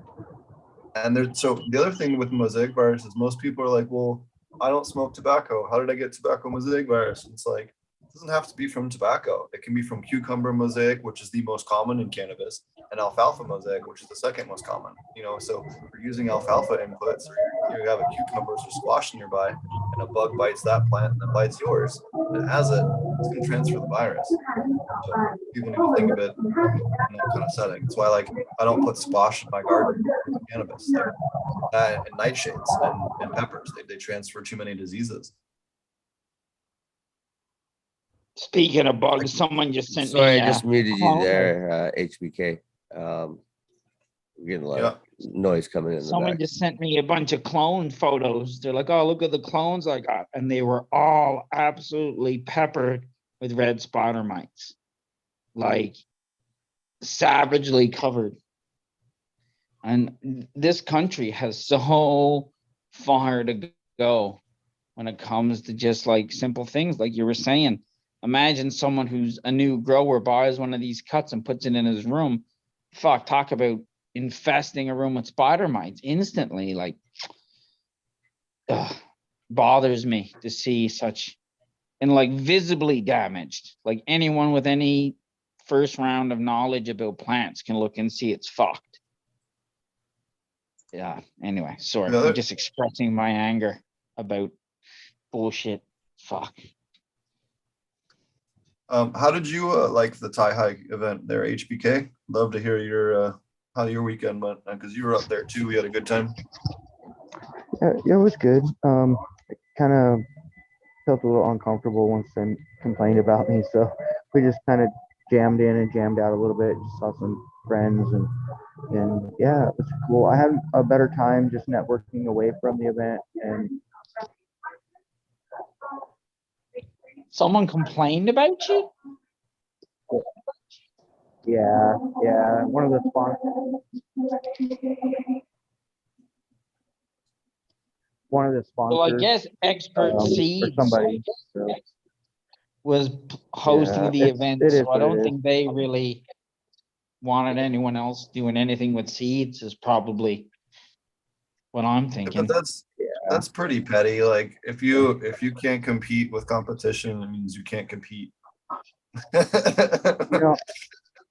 And so the other thing with mosaic virus is most people are like, well, I don't smoke tobacco. How did I get tobacco mosaic virus? And it's like, it doesn't have to be from tobacco. It can be from cucumber mosaic, which is the most common in cannabis, and alfalfa mosaic, which is the second most common. So if you're using alfalfa inputs, you have a cucumbers or squash nearby, and a bug bites that plant and then bites yours, and it has it, it's going to transfer the virus. So people need to think of it in that kind of setting. That's why, I don't put squash in my garden with cannabis. And nightshades and peppers, they transfer too many diseases. Speaking of bugs, someone just sent Sorry, me. I just muted you call. there, HBK. We're getting low. Yeah. noise coming in the Someone back. just sent me a bunch of clone photos. They're like, oh, look at the clones I got. And they were all absolutely peppered with red spider mites. Like savagely covered. And this country has so far to go when it comes to just like simple things like you were saying. Imagine someone who's a new grower buys one of these cuts and puts it in his room. Fuck, talk about infesting a room with spider mites instantly. Like, bothers me to see such, and like visibly damaged. Like anyone with any first round of knowledge about plants can look and see it's fucked. Yeah, anyway, sorry. I'm just expressing my anger about bullshit. Fuck. How did you like the tie hike event there, HBK? Love to hear your how your weekend went, because you were up there too. We had a good time. Yeah, it was good. Kind of felt a little uncomfortable once they complained about me, so we just kind of jammed in and jammed out a little bit. Just saw some friends and yeah, it was cool. I had a better time just networking away from the event. And someone complained about you? Yeah, one of the sponsors. Well, I guess Expert Seeds somebody was hosting the event, so I don't think they is. really wanted anyone else doing anything with seeds. Is probably what I'm thinking. But that's pretty petty. Like if you can't compete with competition, it means you can't compete.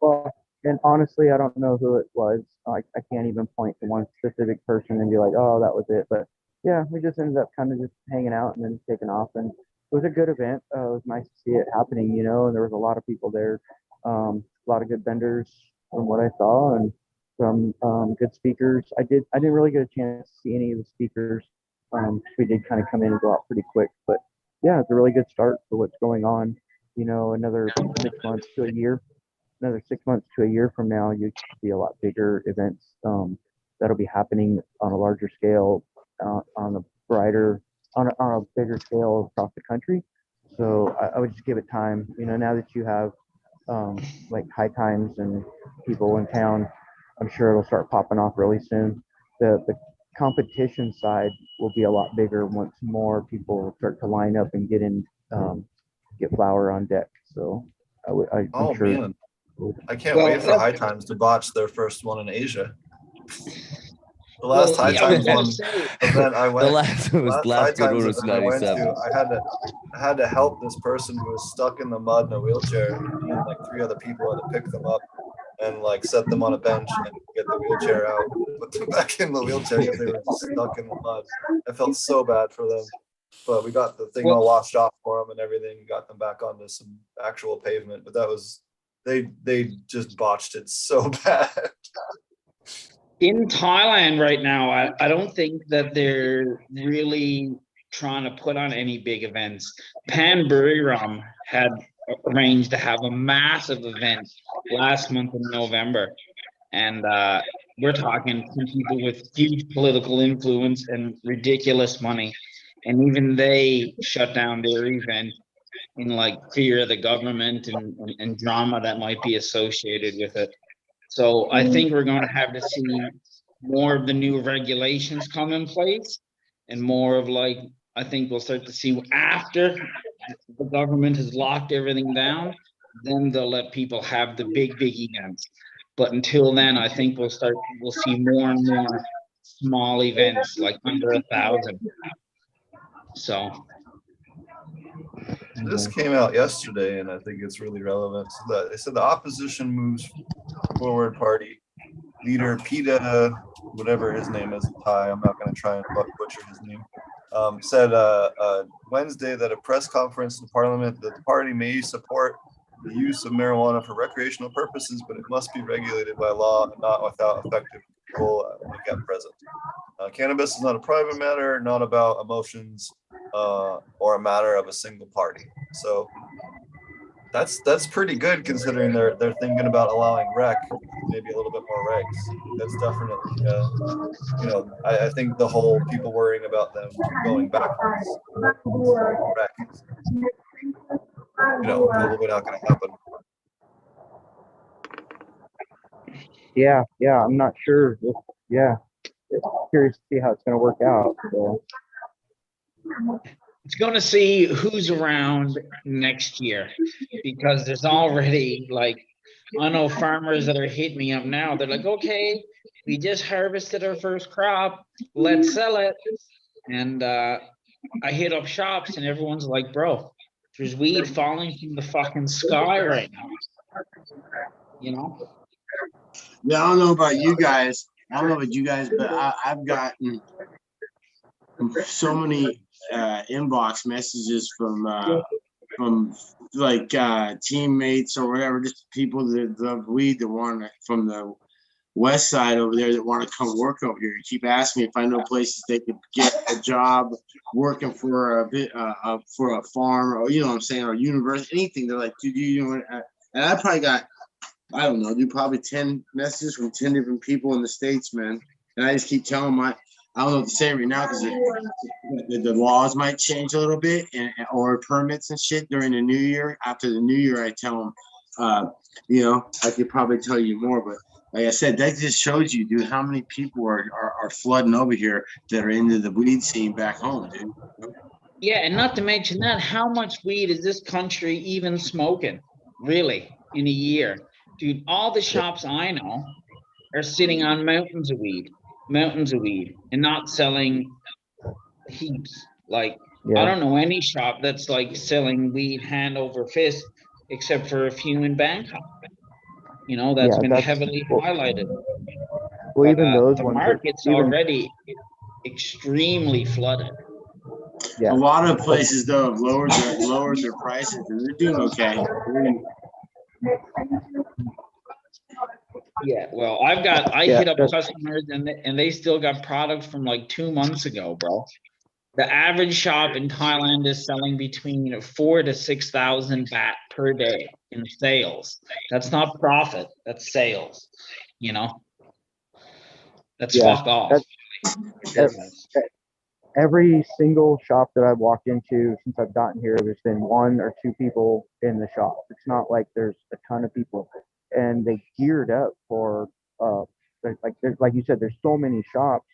Well, and honestly, I don't know who it was. I can't even point to one specific person and be like, oh, that was it. But yeah, we just ended up kind of just hanging out and then taking off. And it was a good event. It was nice to see it happening, and there was a lot of people there, a lot of good vendors from what I saw, and some good speakers. I didn't really get a chance to see any of the speakers. We did kind of come in and go out pretty quick, but yeah, it's a really good start for what's going on. Another 6 months to a year. Another 6 months to a year from now, you see a lot bigger events that'll be happening on a larger scale, on a bigger scale across the country. So I would just give it time. Now that you have like high times and people in town, I'm sure it'll start popping off really soon. The competition side will be a lot bigger once more people start to line up and get flower on deck. So I'm sure. Man. I can't wait for High Times to botch their first one in Asia. The last High Times one event I went. The last good one was 97. I had to help this person who was stuck in the mud in a wheelchair, and like 3 other people had to pick them up and like set them on a bench and get the wheelchair out, put them back in the wheelchair because they were just stuck in the mud. I felt so bad for them. But we got the thing all washed off for them and everything. Got them back onto some actual pavement. But that was. They just botched it so bad. In Thailand right now, I don't think that they're really trying to put on any big events. Pan Buriram had arranged to have a massive event last month in November. And we're talking some people with huge political influence and ridiculous money. And even they shut down their event in like fear of the government and drama that might be associated with it. So I think we're going to have to see more of the new regulations come in place, and more of like, I think we'll start to see after the government has locked everything down, then they'll let people have the big events. But until then, I think we'll see more and more small events like under 1,000. So this came out yesterday, and I think it's really relevant. So they said the opposition moves forward party leader PETA, whatever his name is in Thai, I'm not going to try and butcher his name, said Wednesday that a press conference in Parliament that the party may support the use of marijuana for recreational purposes, but it must be regulated by law and not without effective control like at present. Cannabis is not a private matter, not about emotions, or a matter of a single party. So That's pretty good considering they're thinking about allowing rec, maybe a little bit more regs. That's definitely I think the whole people worrying about them going backwards rec is probably not going to happen. Yeah, I'm not sure. Curious to see how it's going to work out. So. It's going to see who's around next year, because there's already like, I know farmers that are hitting me up now. They're like, okay, we just harvested our first crop, let's sell it. And I hit up shops and everyone's like, bro, there's weed falling from the fucking sky right now. You know? Yeah, I don't know about you guys. But I've gotten so many inbox messages from like teammates or whatever, just people that love weed that want to, from the west side over there, that want to come work over here. You keep asking me if I know places they could get a job working for a bit for a farm, or what I'm saying, or university, anything. They're like, dude, and I probably got, I don't know, dude, probably 10 messages from 10 different people in the States, man. And I just keep telling them I don't know what to say right now, because the laws might change a little bit, or permits and shit during the new year. After the new year, I tell them, I could probably tell you more, but like I said, that just shows you, dude, how many people are flooding over here that are into the weed scene back home, dude. Yeah, and not to mention that, how much weed is this country even smoking, really, in a year? Dude, all the shops I know are sitting on mountains of weed, and not selling heaps. Like, I don't know any shop that's like selling weed hand over fist, except for a few in Bangkok. That's been heavily highlighted. Well, but, even those the ones, market's already extremely flooded. Yeah. A lot of places though have lowered their prices, and they're doing okay. Yeah, well, I hit up customers and they still got products from like 2 months ago, bro. The average shop in Thailand is selling between 4,000 to 6,000 baht per day in sales. That's not profit, that's sales. That's fuck off. Every single shop that I've walked into since I've gotten here, there's been 1 or 2 people in the shop. It's not like there's a ton of people, and they geared up for like you said, there's so many shops,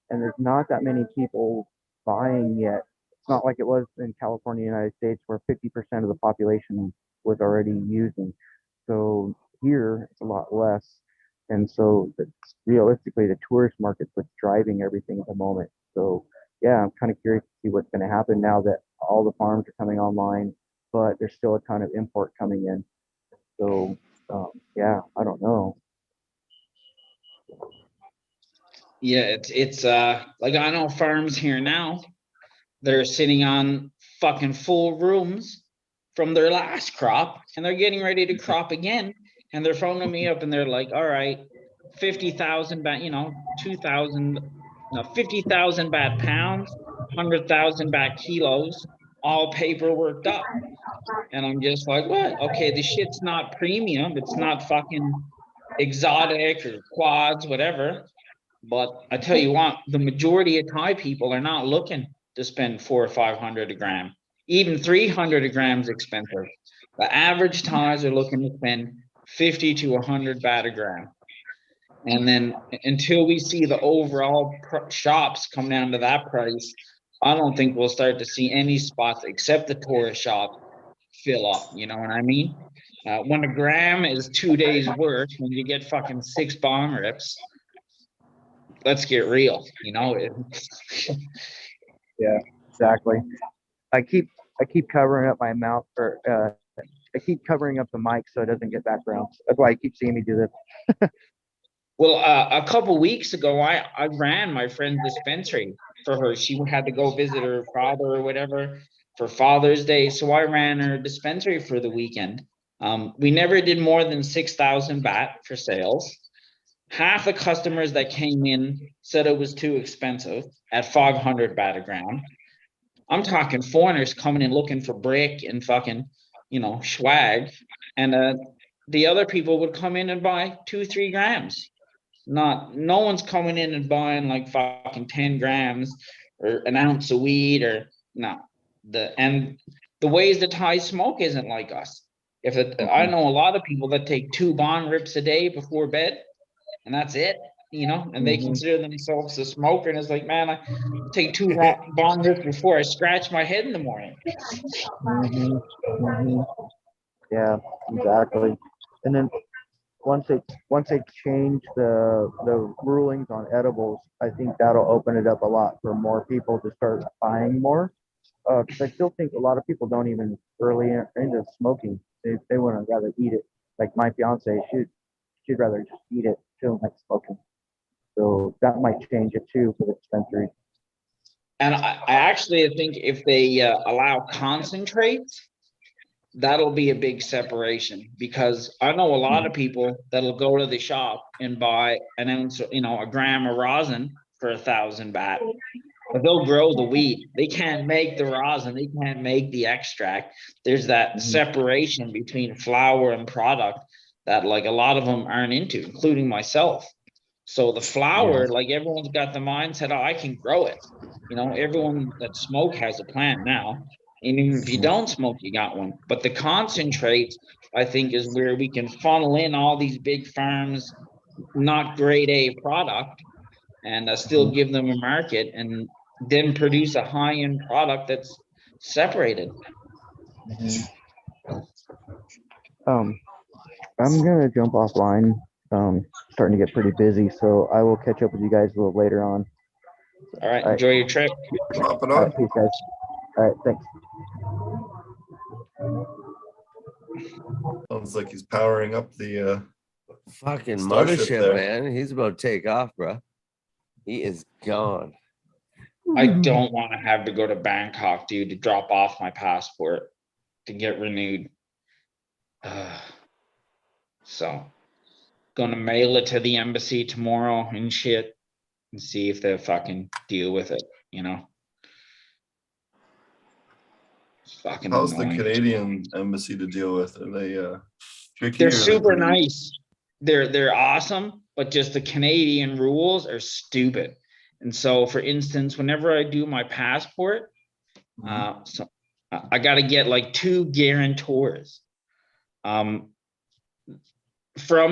and there's not that many people buying yet. It's not like it was in California, United States, where 50% of the population was already using. So here it's a lot less, and so realistically, the tourist market's what's driving everything at the moment. So yeah, I'm kind of curious to see what's going to happen now that all the farms are coming online, but there's still a ton of import coming in. So yeah, I don't know. Yeah, it's like, I know farms here now, they're sitting on fucking full rooms from their last crop, and they're getting ready to crop again, and they're phoning me up and they're like, all right, 50,000 baht, 50,000 baht pounds, 100,000 baht kilos, all paperworked up. And I'm just like, what? Okay, the shit's not premium, it's not fucking exotic or quads, whatever. But I tell you what, the majority of Thai people are not looking to spend 400 or 500 a gram. Even 300 a gram is expensive. The average Thais are looking to spend 50 to 100 baht a gram. And then until we see the overall shops come down to that price, I don't think we'll start to see any spots except the tourist shop fill up. You know what I mean? When a gram is 2 days work, when you get fucking 6 bong rips, let's get real, Yeah, exactly. I keep covering up my mouth, or I keep covering up the mic so it doesn't get background. That's why you keep seeing me do this. Well, a couple weeks ago, I ran my friend's dispensary for her. She had to go visit her father or whatever for Father's Day, so I ran her dispensary for the weekend. We never did more than 6,000 baht for sales. Half the customers that came in said it was too expensive at 500 baht a gram. I'm talking foreigners coming in looking for brick and fucking swag, and the other people would come in and buy 2-3 grams. No one's coming in and buying like fucking 10 grams or an ounce of weed or no. The ways that Thai smoke isn't like us. I know a lot of people that take 2 bong rips a day before bed, and that's it, and they consider themselves a smoker, and it's like, man, I take 2 bong rips before I scratch my head in the morning. Yeah, exactly. And then once they change the rulings on edibles, I think that'll open it up a lot for more people to start buying more. Because I still think a lot of people don't even really into smoking. They want to rather eat it. Like my fiance, she'd rather just eat it. She don't like smoking. So that might change it too for the dispensary. And I actually think if they allow concentrates, that'll be a big separation, because I know a lot of people that'll go to the shop and buy an ounce, a gram of rosin for 1,000 baht, but they'll grow the weed. They can't make the rosin. They can't make the extract. There's that separation between flower and product that like a lot of them aren't into, including myself. So the flower, like everyone's got the mindset, I can grow it. Everyone that smoke has a plant now. And even if you don't smoke, you got one. But the concentrates, I think, is where we can funnel in all these big farms, not grade A product, and still give them a market, and then produce a high-end product that's separated. I'm gonna jump offline. Starting to get pretty busy, so I will catch up with you guys a little later on. All right, enjoy your trip. Drop it All on. right, peace, guys. All right, thanks. Sounds like he's powering up the fucking Starship mothership, there. man. He's about to take off, bro. He is gone. I don't want to have to go to Bangkok, dude, to drop off my passport to get renewed. So, gonna mail it to the embassy tomorrow and shit, and see if they fucking deal with it. It's fucking How's annoying. the Canadian embassy to deal with? Are they tricky? They're or super pretty- nice. They're awesome, but just the Canadian rules are stupid. And so, for instance, whenever I do my passport, so I got to get like 2 guarantors from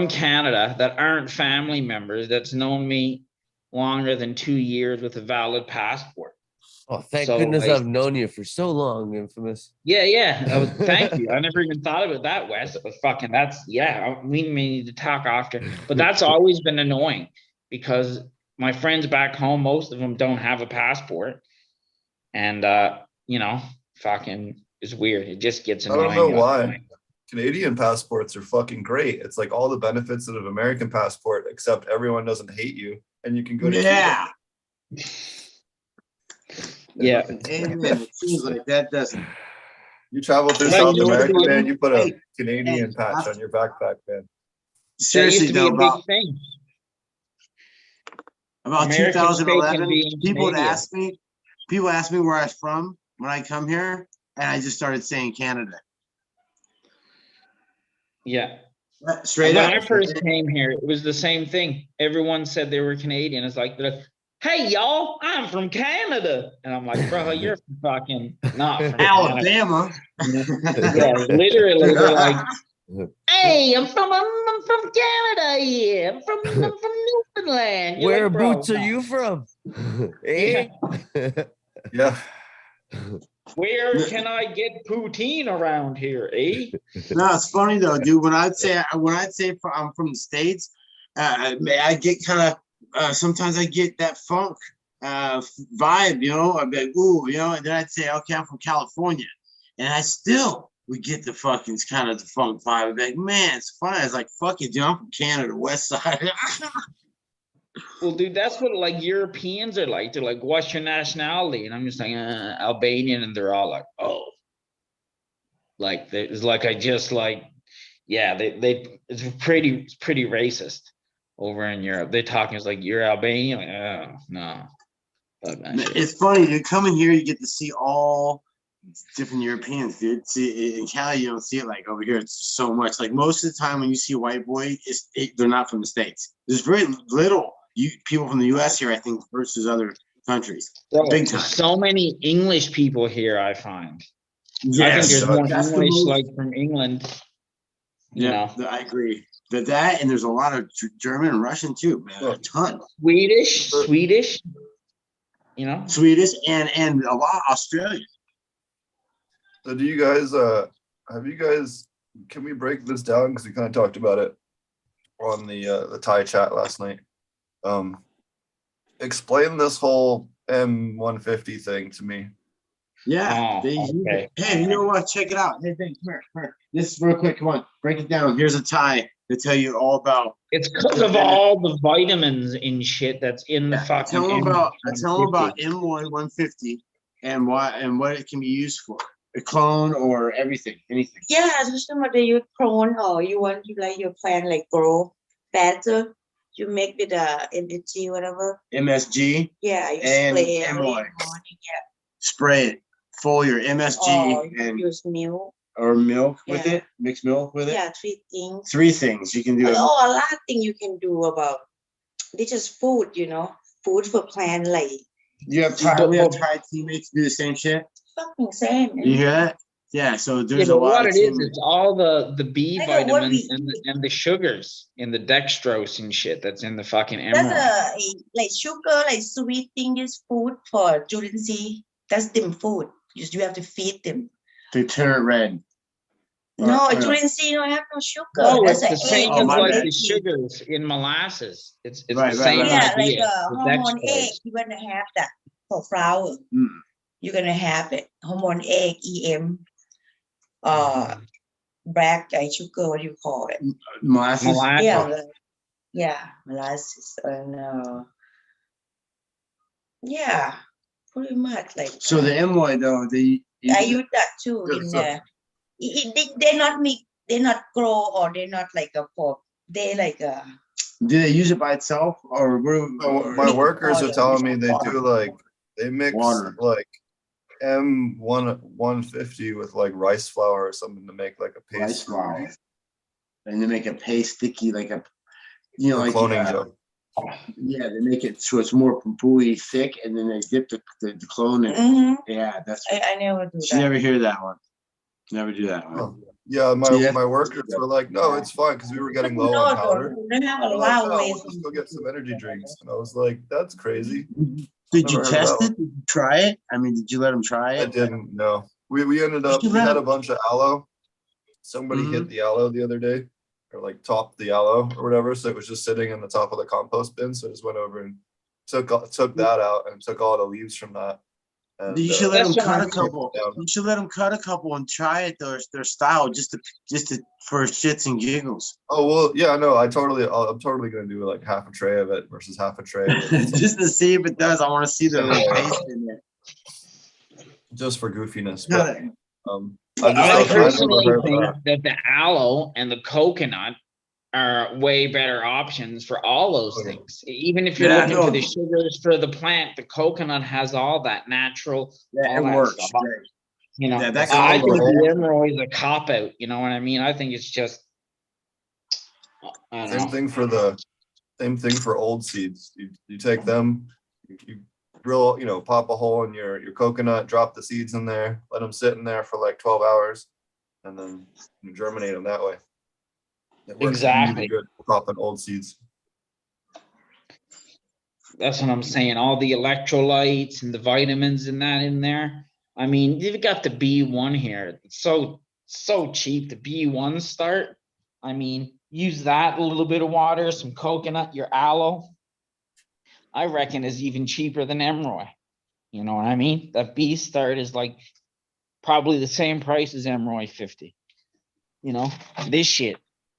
Canada that aren't family members that's known me longer than 2 years with a valid passport. Oh, thank goodness I've known you for so long, Infamous. Yeah. Thank you. I never even thought about that, Wes. But fucking we may need to talk after. But that's always been annoying, because my friends back home, most of them don't have a passport. And, fucking is weird. It just gets annoying. I don't know why. Canadian passports are fucking great. It's like all the benefits of an American passport, except everyone doesn't hate you and you can go to Cuba. Yeah. Amen. It seems like that doesn't. You travel through South America, man, you put a Canadian patch on your backpack, man. Seriously, though, about thing. About American 2011, people Canadian. ask me where I was from when I come here, and I just started saying Canada. Yeah. Straight when up. I first came here, it was the same thing. Everyone said they were Canadian. It's like, hey, y'all, I'm from Canada. And I'm like, bro, you're fucking not from Alabama. Yeah, literally, they're like, hey, I'm from Canada here. I'm from Newfoundland. Where like, bro, boots are you from? Eh? Yeah. Where can I get poutine around here, eh? No, it's funny though, dude. When I'd say I'm from the States, I get kind of sometimes I get that funk vibe, I'd be like, ooh, and then I'd say, okay, I'm from California, and I still would get the fucking kind of the funk vibe. I'd be like, man, it's funny. I was like, fuck it, dude, I'm from Canada, West Side. Well, dude, that's what like Europeans are like. They're like, what's your nationality? And I'm just like, Albanian. And they're all like, oh. Like, it's like, I just like, yeah, it's pretty racist over in Europe. They're talking, it's like, you're Albanian? Like, oh, no. It's funny, dude. Coming here, you get to see all different Europeans, dude. See, in Cali, you don't see it like over here. It's so much. Like most of the time when you see a white boy, they're not from the States. There's very little people from the U.S. here, I think, versus other countries. Big time. So many English people here, I find. Yes, I think there's more that's English like from England. You know, I agree. That and there's a lot of German and Russian too, man. A ton. Swedish. You know, Swedish and a lot Australian. So do you guys can we break this down, because we kind of talked about it on the Thai chat last night. Explain this whole M150 thing to me. Yeah. Okay. Hey, you know what? Check it out. Hey, Ben, come here. This is real quick. Come on, break it down. Here's a Thai to tell you all about. It's because of all the vitamins and shit that's in the fucking. Tell them about M1 150 and what it can be used for. A clone or anything. Yeah, so somebody you clone or you want to like your plant like grow faster. You make with MSG, whatever. MSG. Yeah, you and spray M1. every morning. Spray it. Full your MSG Or you and use milk. or milk with Yeah. it. Mix milk with it. Yeah, 3 things. 3 things you can do. A lot of things you can do about. This is food, food for plant like. We have Thai teammates do the same shit. Fucking same. You hear that? Yeah. So there's Yeah, a but lot what of it is, teammates. it's all the B I know what vitamins we and the sugars in the dextrose and shit that's in the fucking That's emerald. like sugar, like sweet thing is food for Judency. That's them food. You have to feed them. To turn it red. No, no. Judency don't have no sugar. No, That's it's the same Oh, as my like bad. the sugars in molasses. It's Right, the right, same right, Yeah, like idea. a the hormone dextrose. egg, you're gonna have that for flour. You're gonna have it. Hormone egg, EM, black sugar, what do you call it? Molasses. Molasses. Yeah, molasses and yeah, pretty much like. So the M1 though, I use that too Yeah, in so- they're not meat, they're not grow or they're not like a pork. They like a. do they use it by itself or My workers are telling me they Water. do they mix Water. M150 with like rice flour or something to make like a paste. rice flour? And they make a paste sticky like a like cloning gel. Yeah, they make it so it's more buoy thick, and then they dip the clone in. Mhm. Yeah, that's. I never do You that. never hear that one. Never do that one. Oh, yeah, Yeah. my workers were like, no, it's fine, because we were getting low on powder. They have a They're like, lot of no, ways. we'll just go get some energy drinks. And I was like, that's crazy. Did you Never heard of test that it? Did you try it? I mean, did you let them try I it? didn't know. We ended up, You we had a have- bunch of aloe. Somebody hit the aloe the other day, or like topped the aloe or whatever. So it was just sitting in the top of the compost bin. So I just went over and took that out and took all the leaves from that. And, You should let them That's cut a what couple. You should let them cut a couple and try it their style just to for shits and giggles. oh well, yeah, no, I'm totally gonna do like half a tray of it versus half a tray with Just to see if it does. I want to see the little Yeah. paste in there. just for goofiness. Got But it. I I just never personally heard of think that. that the aloe and the coconut are way better options for all those Oh, yeah. things. Even if you're Yeah, looking no. for the sugars for the plant, the coconut has all that natural. Yeah, all it that works. stuff. Great. You know, Yeah, that I can think go the over. emerald is a cop out. You know what I mean? I think it's just. I don't know. Same thing for old seeds. You take them, you drill, pop a hole in your coconut, drop the seeds in there, let them sit in there for like 12 hours, and then you germinate them that way. It works Exactly. really good for popping old seeds. That's what I'm saying. All the electrolytes and the vitamins and that in there. I mean, you've got the B1 here. It's so cheap. The B1 start. I mean, use that, a little bit of water, some coconut, your aloe. I reckon is even cheaper than Emerald. You know what I mean? That B start is like probably the same price as Emerald 50. This shit,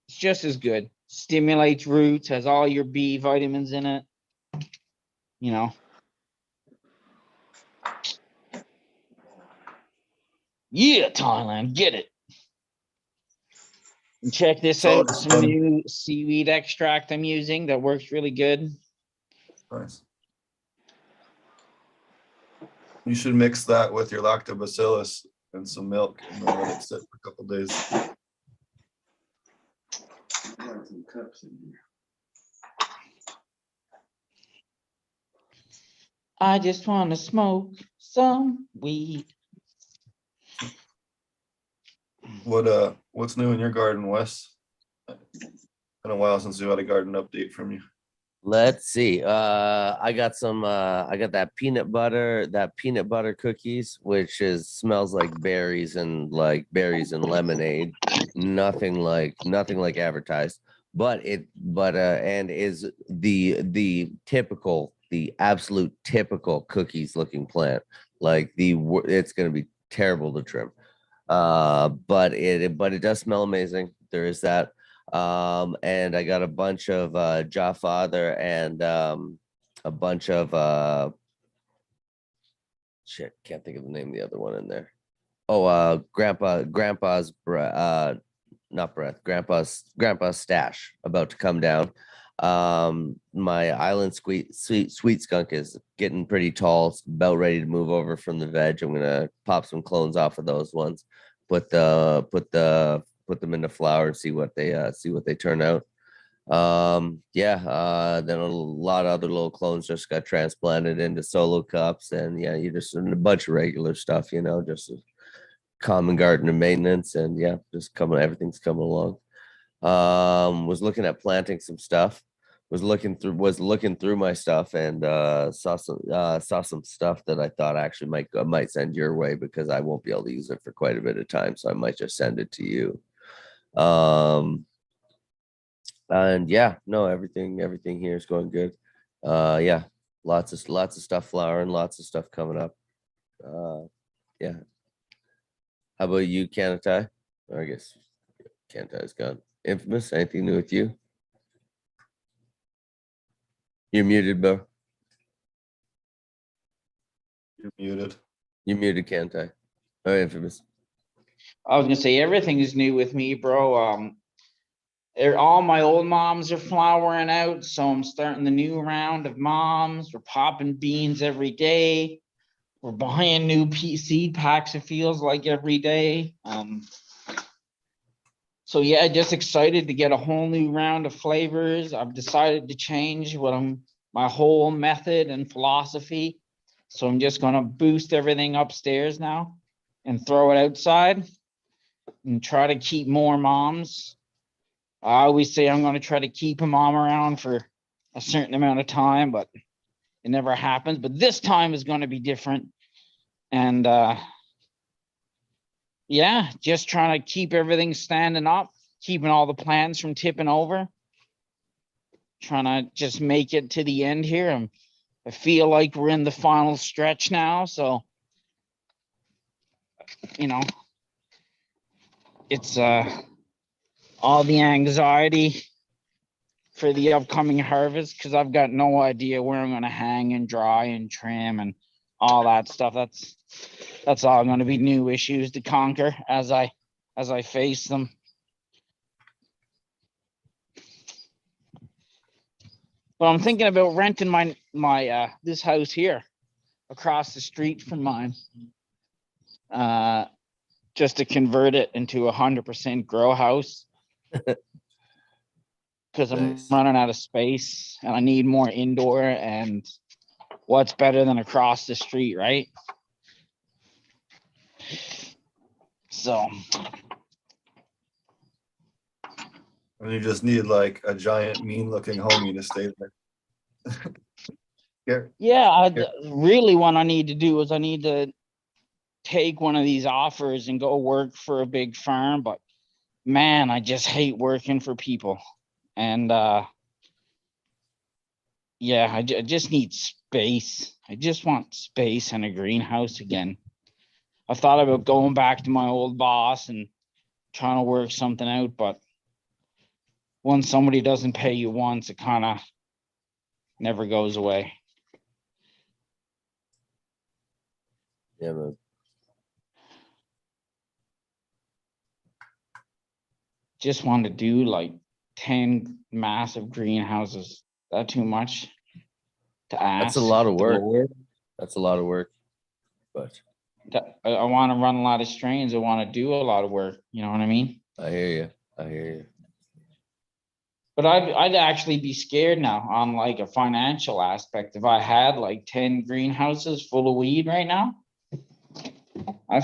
it's just as good. Stimulates roots, has all your B vitamins in it. Yeah, Thailand, get it. And check this So out. it's Some new seaweed extract I'm using that works really good. Nice. You should mix that with your lactobacillus and some milk, and then let it sit for a couple days. I just want to smoke some weed. What's new in your garden, Wes? Been a while since we had a garden update from you. Let's see. I got that peanut butter cookies, which smells like berries and lemonade. Nothing like advertised, but and is the absolute typical cookies looking plant. Like it's gonna be terrible to trim. But it does smell amazing. There is that. And I got a bunch of Jawfather and a bunch of shit, can't think of the name of the other one in there. Oh, grandpa's stash about to come down. My island sweet skunk is getting pretty tall. It's about ready to move over from the veg. I'm gonna pop some clones off of those ones. Put them into flower and see what they turn out. Then a lot of other little clones just got transplanted into solo cups, and yeah, you just a bunch of regular stuff, just common garden and maintenance, and yeah, everything's coming along. Was looking at planting some stuff. Was looking through my stuff and saw some stuff that I thought actually might send your way, because I won't be able to use it for quite a bit of time, so I might just send it to you. And yeah, no, everything here is going good. Yeah, lots of stuff flowering, lots of stuff coming up. Yeah. How about you, Kanatai? Or I guess Kanatai's gone. Infamous, anything new with you? You're muted, bro. You're muted. You're muted, Kanatai. Oh, Infamous. I was gonna say everything is new with me, bro. All my old moms are flowering out, so I'm starting the new round of moms. We're popping beans every day. We're buying new seed packs, it feels like, every day. So yeah, just excited to get a whole new round of flavors. I've decided to change my whole method and philosophy. So I'm just gonna boost everything upstairs now and throw it outside and try to keep more moms. I always say I'm going to try to keep a mom around for a certain amount of time, but it never happens. But this time is going to be different. And yeah, just trying to keep everything standing up, keeping all the plants from tipping over, trying to just make it to the end here. I feel like we're in the final stretch now. So, it's all the anxiety for the upcoming harvest, because I've got no idea where I'm going to hang and dry and trim and all that stuff. That's all going to be new issues to conquer as I face them. But I'm thinking about renting my this house here across the street from mine, just to convert it into 100% grow house. Because I'm running out of space and I need more indoor, and what's better than across the street, right? So. And you just need like a giant mean looking homie to stay there. Really what I need to do is I need to take one of these offers and go work for a big farm, but man, I just hate working for people. And I just need space. I just want space and a greenhouse again. I thought about going back to my old boss and trying to work something out, but when somebody doesn't pay you once, it kind of never goes away. Yeah, man. Just want to do like 10 massive greenhouses. That too much to ask? That's a lot of work. That's a lot of work, but I want to run a lot of strains. I want to do a lot of work. You know what I mean? I hear you. I hear you. But I'd actually be scared now on like a financial aspect. If I had like 10 greenhouses full of weed right now, I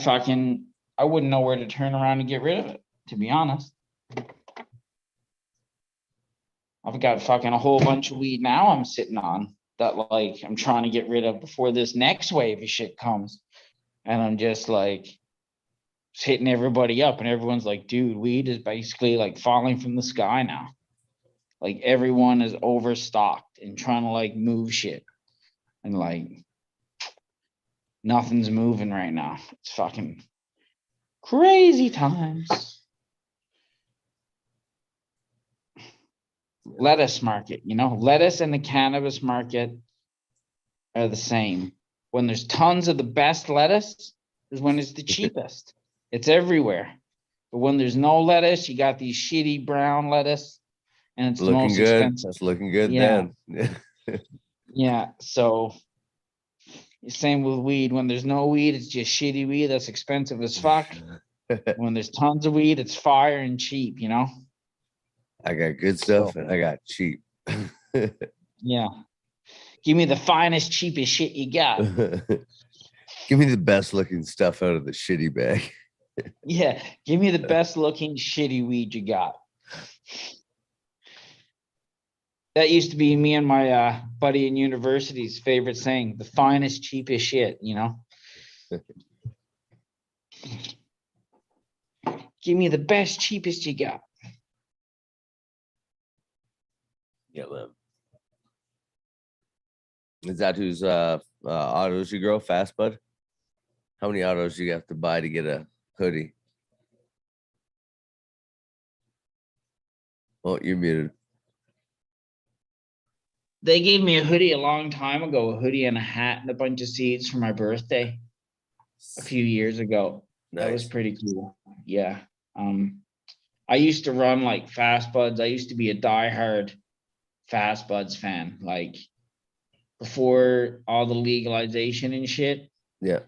wouldn't know where to turn around and get rid of it, to be honest. I've got fucking a whole bunch of weed now I'm sitting on that like I'm trying to get rid of before this next wave of shit comes. And I'm just like hitting everybody up, and everyone's like, dude, weed is basically like falling from the sky now. Like everyone is overstocked and trying to like move shit. And like nothing's moving right now. It's fucking crazy times. Lettuce market, lettuce and the cannabis market are the same. When there's tons of the best lettuce is when it's the cheapest. It's everywhere. But when there's no lettuce, you got these shitty brown lettuce, and it's Looking the most good. expensive. That's looking good Yeah. then. Yeah. So same with weed. When there's no weed, it's just shitty weed that's expensive as fuck. When there's tons of weed, it's fire and cheap, I got good stuff and I got cheap. Yeah. Give me the finest, cheapest shit you got. Give me the best looking stuff out of the shitty bag. Yeah. Give me the best looking shitty weed you got. That used to be me and my buddy in university's favorite saying, the finest, cheapest shit, Give me the best, cheapest you got. Yeah, man. Is that whose autos you grow, Fast Bud? How many autos do you have to buy to get a hoodie? Oh, you're muted. They gave me a hoodie a long time ago, a hoodie and a hat and a bunch of seeds for my birthday a few years ago. Nice. That was pretty cool. Yeah. I used to run like Fast Buds. I used to be a diehard Fast Buds fan, like before all the legalization and shit. Yeah.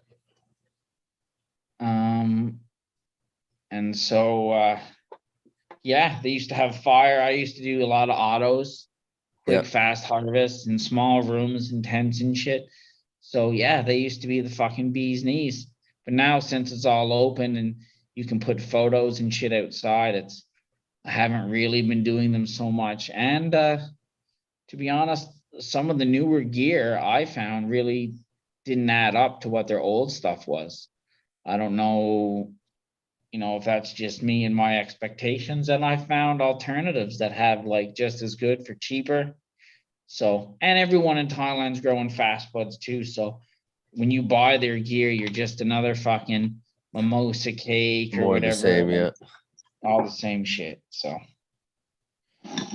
And so yeah, they used to have fire. I used to do a lot of autos, quick, fast harvests in small rooms and tents and shit. So yeah, they used to be the fucking bee's knees. But now since it's all open and you can put photos and shit outside, I haven't really been doing them so much. And to be honest, some of the newer gear I found really didn't add up to what their old stuff was. I don't know, if that's just me and my expectations. And I found alternatives that have like just as good for cheaper. So, and everyone in Thailand's growing Fast Buds too. So when you buy their gear, you're just another fucking mimosa cake or More whatever. the same, yeah. All the same shit. So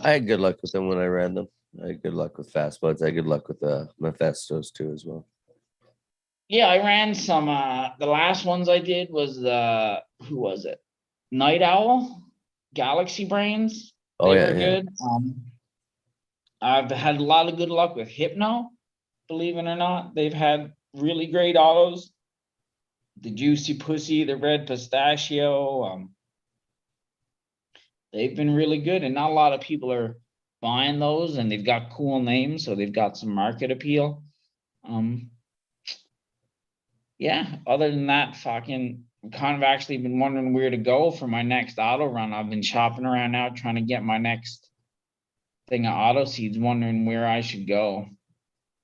I had good luck with them when I ran them. I had good luck with Fast Buds. I had good luck with the Mephistos too as well. yeah, I ran some the last ones I did was who was it? Night Owl, Galaxy Brains. They were good. I've had a lot of good luck with Hypno, believe it or not. They've had really great autos. The Juicy Pussy, the Red Pistachio. They've been really good, and not a lot of people are buying those, and they've got cool names, so they've got some market appeal. Yeah, other than that, fucking kind of actually been wondering where to go for my next auto run. I've been shopping around now trying to get my next thing of auto seeds, wondering where I should go.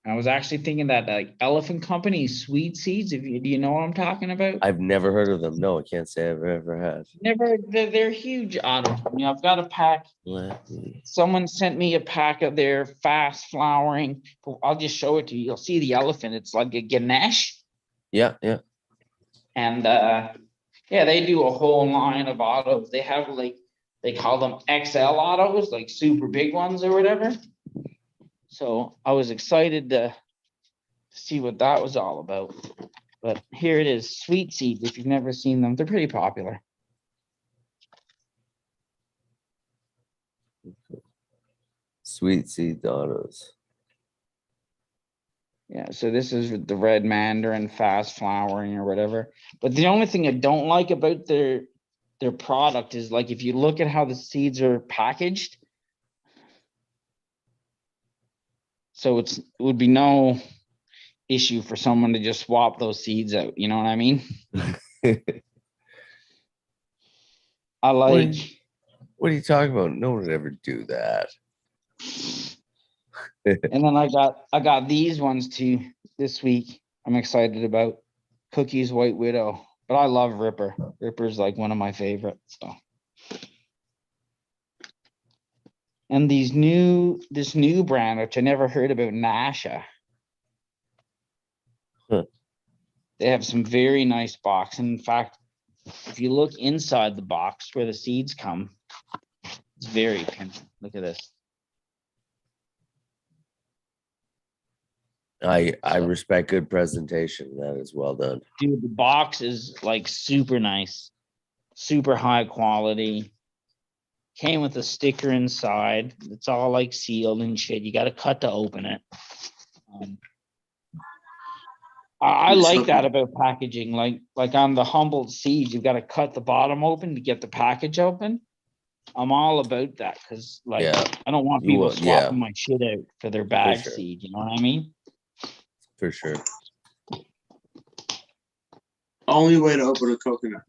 I was actually thinking that like Elephant Company Sweet Seeds. Do you know what I'm talking about? I've never heard of them. No, I can't say I've ever had. Never. They're huge auto. I've got a pack. Someone sent me a pack of their fast flowering. I'll just show it to you. You'll see the elephant. It's like a Ganesh. Yeah. And yeah, they do a whole line of autos. They have like, they call them XL autos, like super big ones or whatever. So I was excited to see what that was all about. But here it is, Sweet Seeds. If you've never seen them, they're pretty popular. Sweet Seed autos. Yeah, so this is the red mandarin, fast flowering or whatever. But the only thing I don't like about their product is like if you look at how the seeds are packaged. So it would be no issue for someone to just swap those seeds out. You know what I mean? I like. What are you talking about? No one would ever do that. And then I got these ones too this week. I'm excited about Cookies White Widow, but I love Ripper. Ripper's like one of my favorites. So, and this new brand, which I never heard about, Nasha. Huh. They have some very nice box. And in fact, if you look inside the box where the seeds come, it's very pink. Look at this. I respect good presentation. That is well done. Dude, the box is like super nice, super high quality. Came with a sticker inside. It's all like sealed and shit. You got to cut to open it. I like that about packaging. Like on the Humboldt seeds, you've got to cut the bottom open to get the package open. I'm all about that because I don't want people swapping my shit out for their bag seed. You know what I mean? For sure. Only way to open a coconut.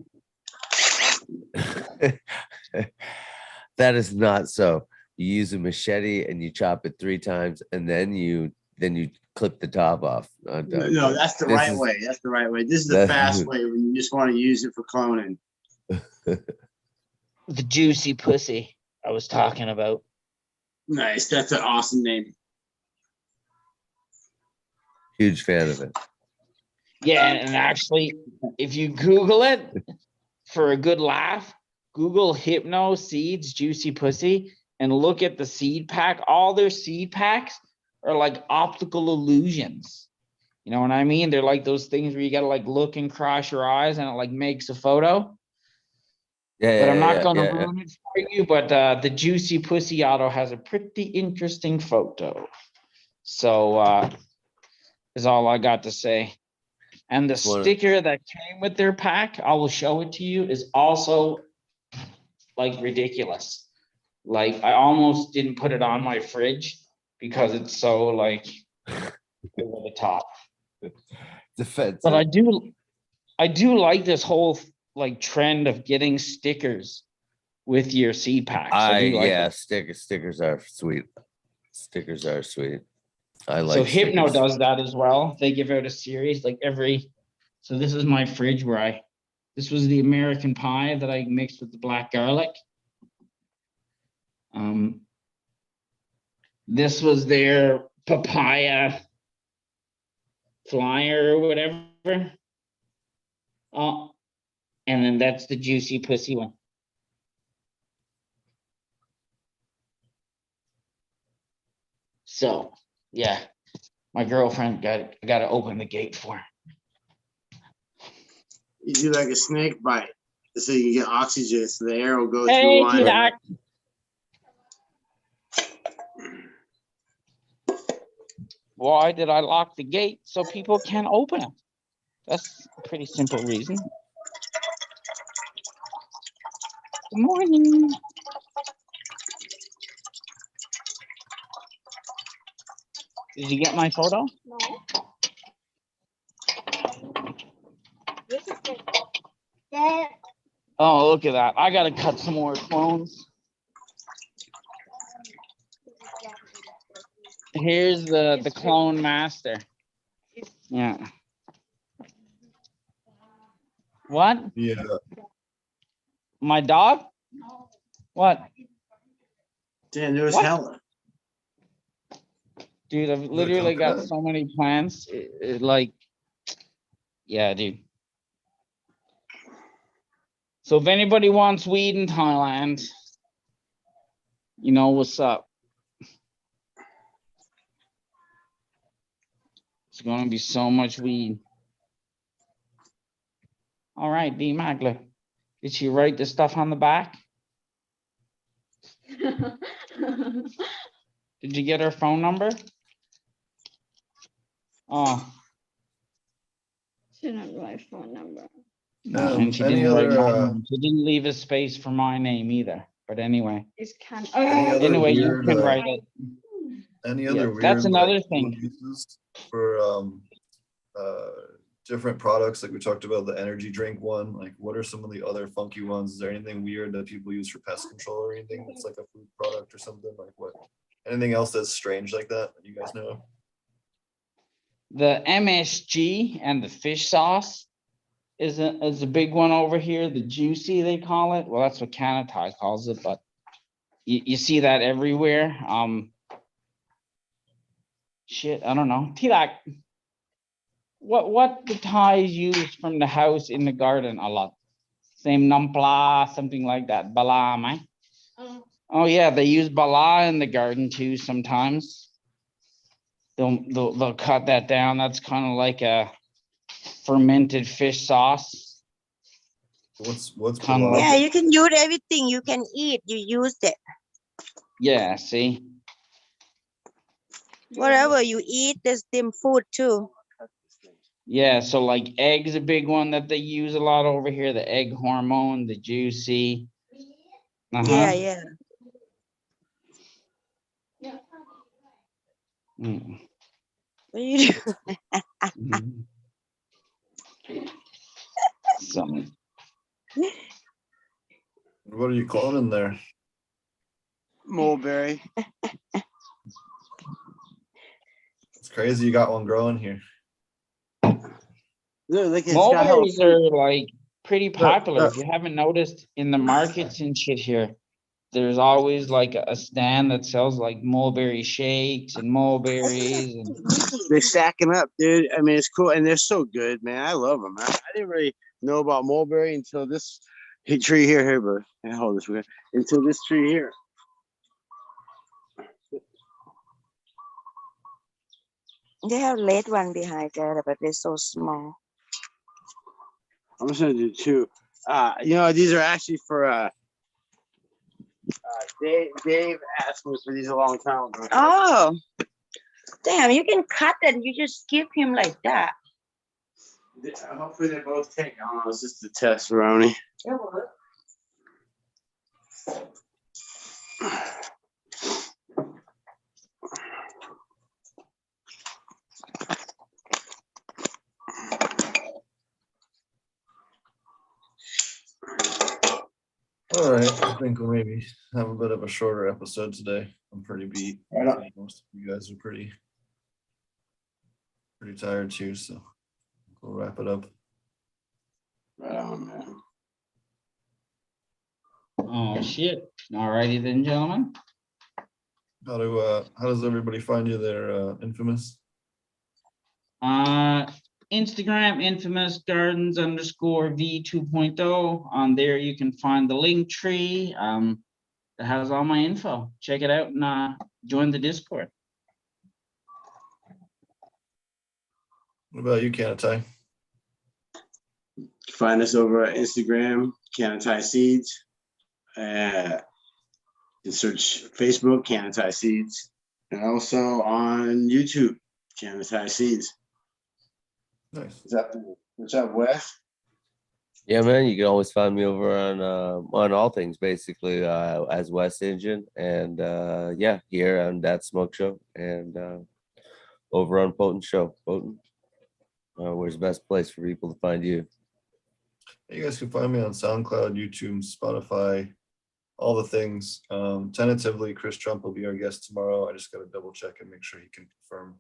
That is not so. You use a machete and you chop it 3 times, and then you clip the top off. No, that's the right way. That's the right way. This is the fast way when you just want to use it for cloning. The juicy pussy I was talking about. Nice. That's an awesome name. Huge fan of it. Yeah, and actually, if you Google it for a good laugh, Google Hypno Seeds Juicy Pussy and look at the seed pack. All their seed packs are like optical illusions. You know what I mean? They're like those things where you got to like look and cross your eyes and it like makes a photo. Yeah, but I'm not going to ruin it for you. But the Juicy Pussy Auto has a pretty interesting photo. So is all I got to say. And the sticker that came with their pack, I will show it to you, is also like ridiculous. Like I almost didn't put it on my fridge because it's so like over the top. Defensive. But I do like this whole like trend of getting stickers with your seed packs. I do like it. Stickers are sweet. Stickers are sweet. I like so Hypno stickers. does that as well. They give out a series like so this is my fridge where this was the American pie that I mixed with the black garlic. This was their papaya flyer or whatever. Oh, and then that's the Juicy Pussy one. So, yeah, my girlfriend got to open the gate for her. You do like a snake bite, so you get oxygen, so the air will go through the line. Why did I lock the gate so people can't open it? That's a pretty simple reason. Good morning. Did you get my photo? No. This is good. That. Oh, look at that. I got to cut some more clones. Here's the clone master. Yeah. What? Yeah. My dog? What? Damn, there was hella. Dude, I've literally got so many plants. Like, yeah, dude. So if anybody wants weed in Thailand, you know what's up. It's going to be so much weed. All right, D. Magler. Did she write the stuff on the back? Did you get her phone number? Oh, She didn't have my phone number. no, and she Any didn't write my other name. She didn't leave a space for my name either. But anyway, It's kind. Any other anyway, you weird, can write it. any Yeah, other weird that's another like, thing. uses for different products? Like we talked about the energy drink one. Like what are some of the other funky ones? Is there anything weird that people use for pest control or anything that's like a food product or something? Like what? Anything else that's strange like that you guys know? The MSG and the fish sauce is a big one over here. The juicy, they call it. Well, that's what Canatai calls it, but you see that everywhere. Shit, I don't know. Tilak, what the Thais use from the house in the garden a lot? Same nampla, something like that. Bala, man. Oh yeah, they use bala in the garden too sometimes. They'll cut that down. That's kind of like a fermented fish sauce. What's Kind of Pilar? Yeah, you can use everything you can eat. You use it. Yeah, see. Whatever you eat, there's them food too. Yeah, so like eggs a big one that they use a lot over here. The egg hormone, the juicy. Yeah, yeah. Mm. What you do? Mhm. Some What are you cloning there? Mulberry. It's crazy you got one growing here. Look, it's got hella mulberries are like pretty popular. look. If you haven't noticed in the markets and shit here, there's always like a stand that sells like mulberry shakes and mulberries and They're stacking up, dude. I mean, it's cool, and they're so good, man. I love them. I didn't really know about mulberry until this tree here, bro. And hold this weird. Until this tree here. They have red one behind there, but they're so small. I'm just gonna do two. You know, these are actually for Dave asked me for these a long time ago. Oh, damn! You can cut and you just give him like that. Hopefully they both take. I don't know. It's just a test, Ronnie. All right, I think we'll maybe have a bit of a shorter episode today. I'm pretty beat. Right on. Most of you guys are pretty tired too, so we'll wrap it up. Right on, man. oh shit. Alrighty then, gentlemen. How does everybody find you there, Infamous? Instagram infamous gardens _ V 2.0. On there you can find the link tree. That has all my info. Check it out and join the Discord. What about you, Canatai? Find us over at Instagram, Canatai Seeds. You search Facebook, Canatai Seeds. And also on YouTube, Canatai Seeds. Nice. What's up, Wes? Yeah, man, you can always find me over on all things basically as Wesingine, and yeah, here on DatSmokeShow and over on Potent Show. Potent, where's the best place for people to find you? You guys can find me on SoundCloud, YouTube, Spotify, all the things. Tentatively, Chris Trump will be our guest tomorrow. I just got to double check and make sure he can confirm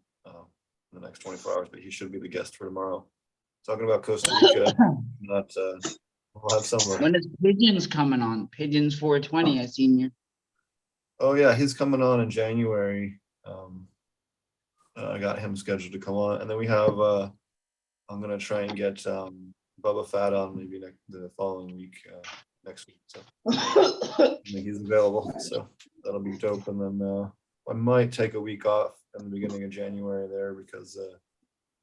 in the next 24 hours, but he should be the guest for tomorrow. Talking about Costa Rica, not we'll have someone. When is Pigeons coming on? Pigeons 420, I seen you. Oh yeah, he's coming on in January. I got him scheduled to come on, and then we have. I'm gonna try and get Bubba Fat on maybe the following week, next week. So I think he's available, so that'll be dope. And then I might take a week off in the beginning of January there because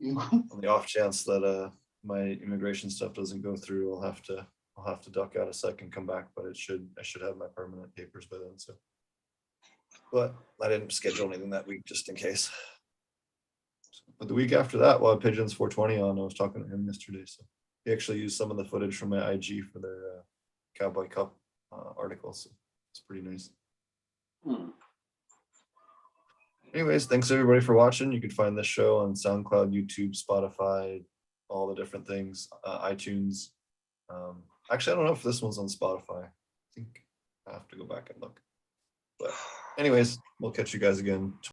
on the off chance that my immigration stuff doesn't go through, I'll have to duck out a sec and come back. But I should have my permanent papers by then. So, but I didn't schedule anything that week just in case. So. But the week after that, we'll have Pigeons 420 on. I was talking to him yesterday, so he actually used some of the footage from my IG for their Cowboy Cup article. So it's pretty nice. Anyways, thanks everybody for watching. You can find this show on SoundCloud, YouTube, Spotify, all the different things, iTunes. Actually, I don't know if this one's on Spotify. I think I have to go back and look. But anyways, we'll catch you guys again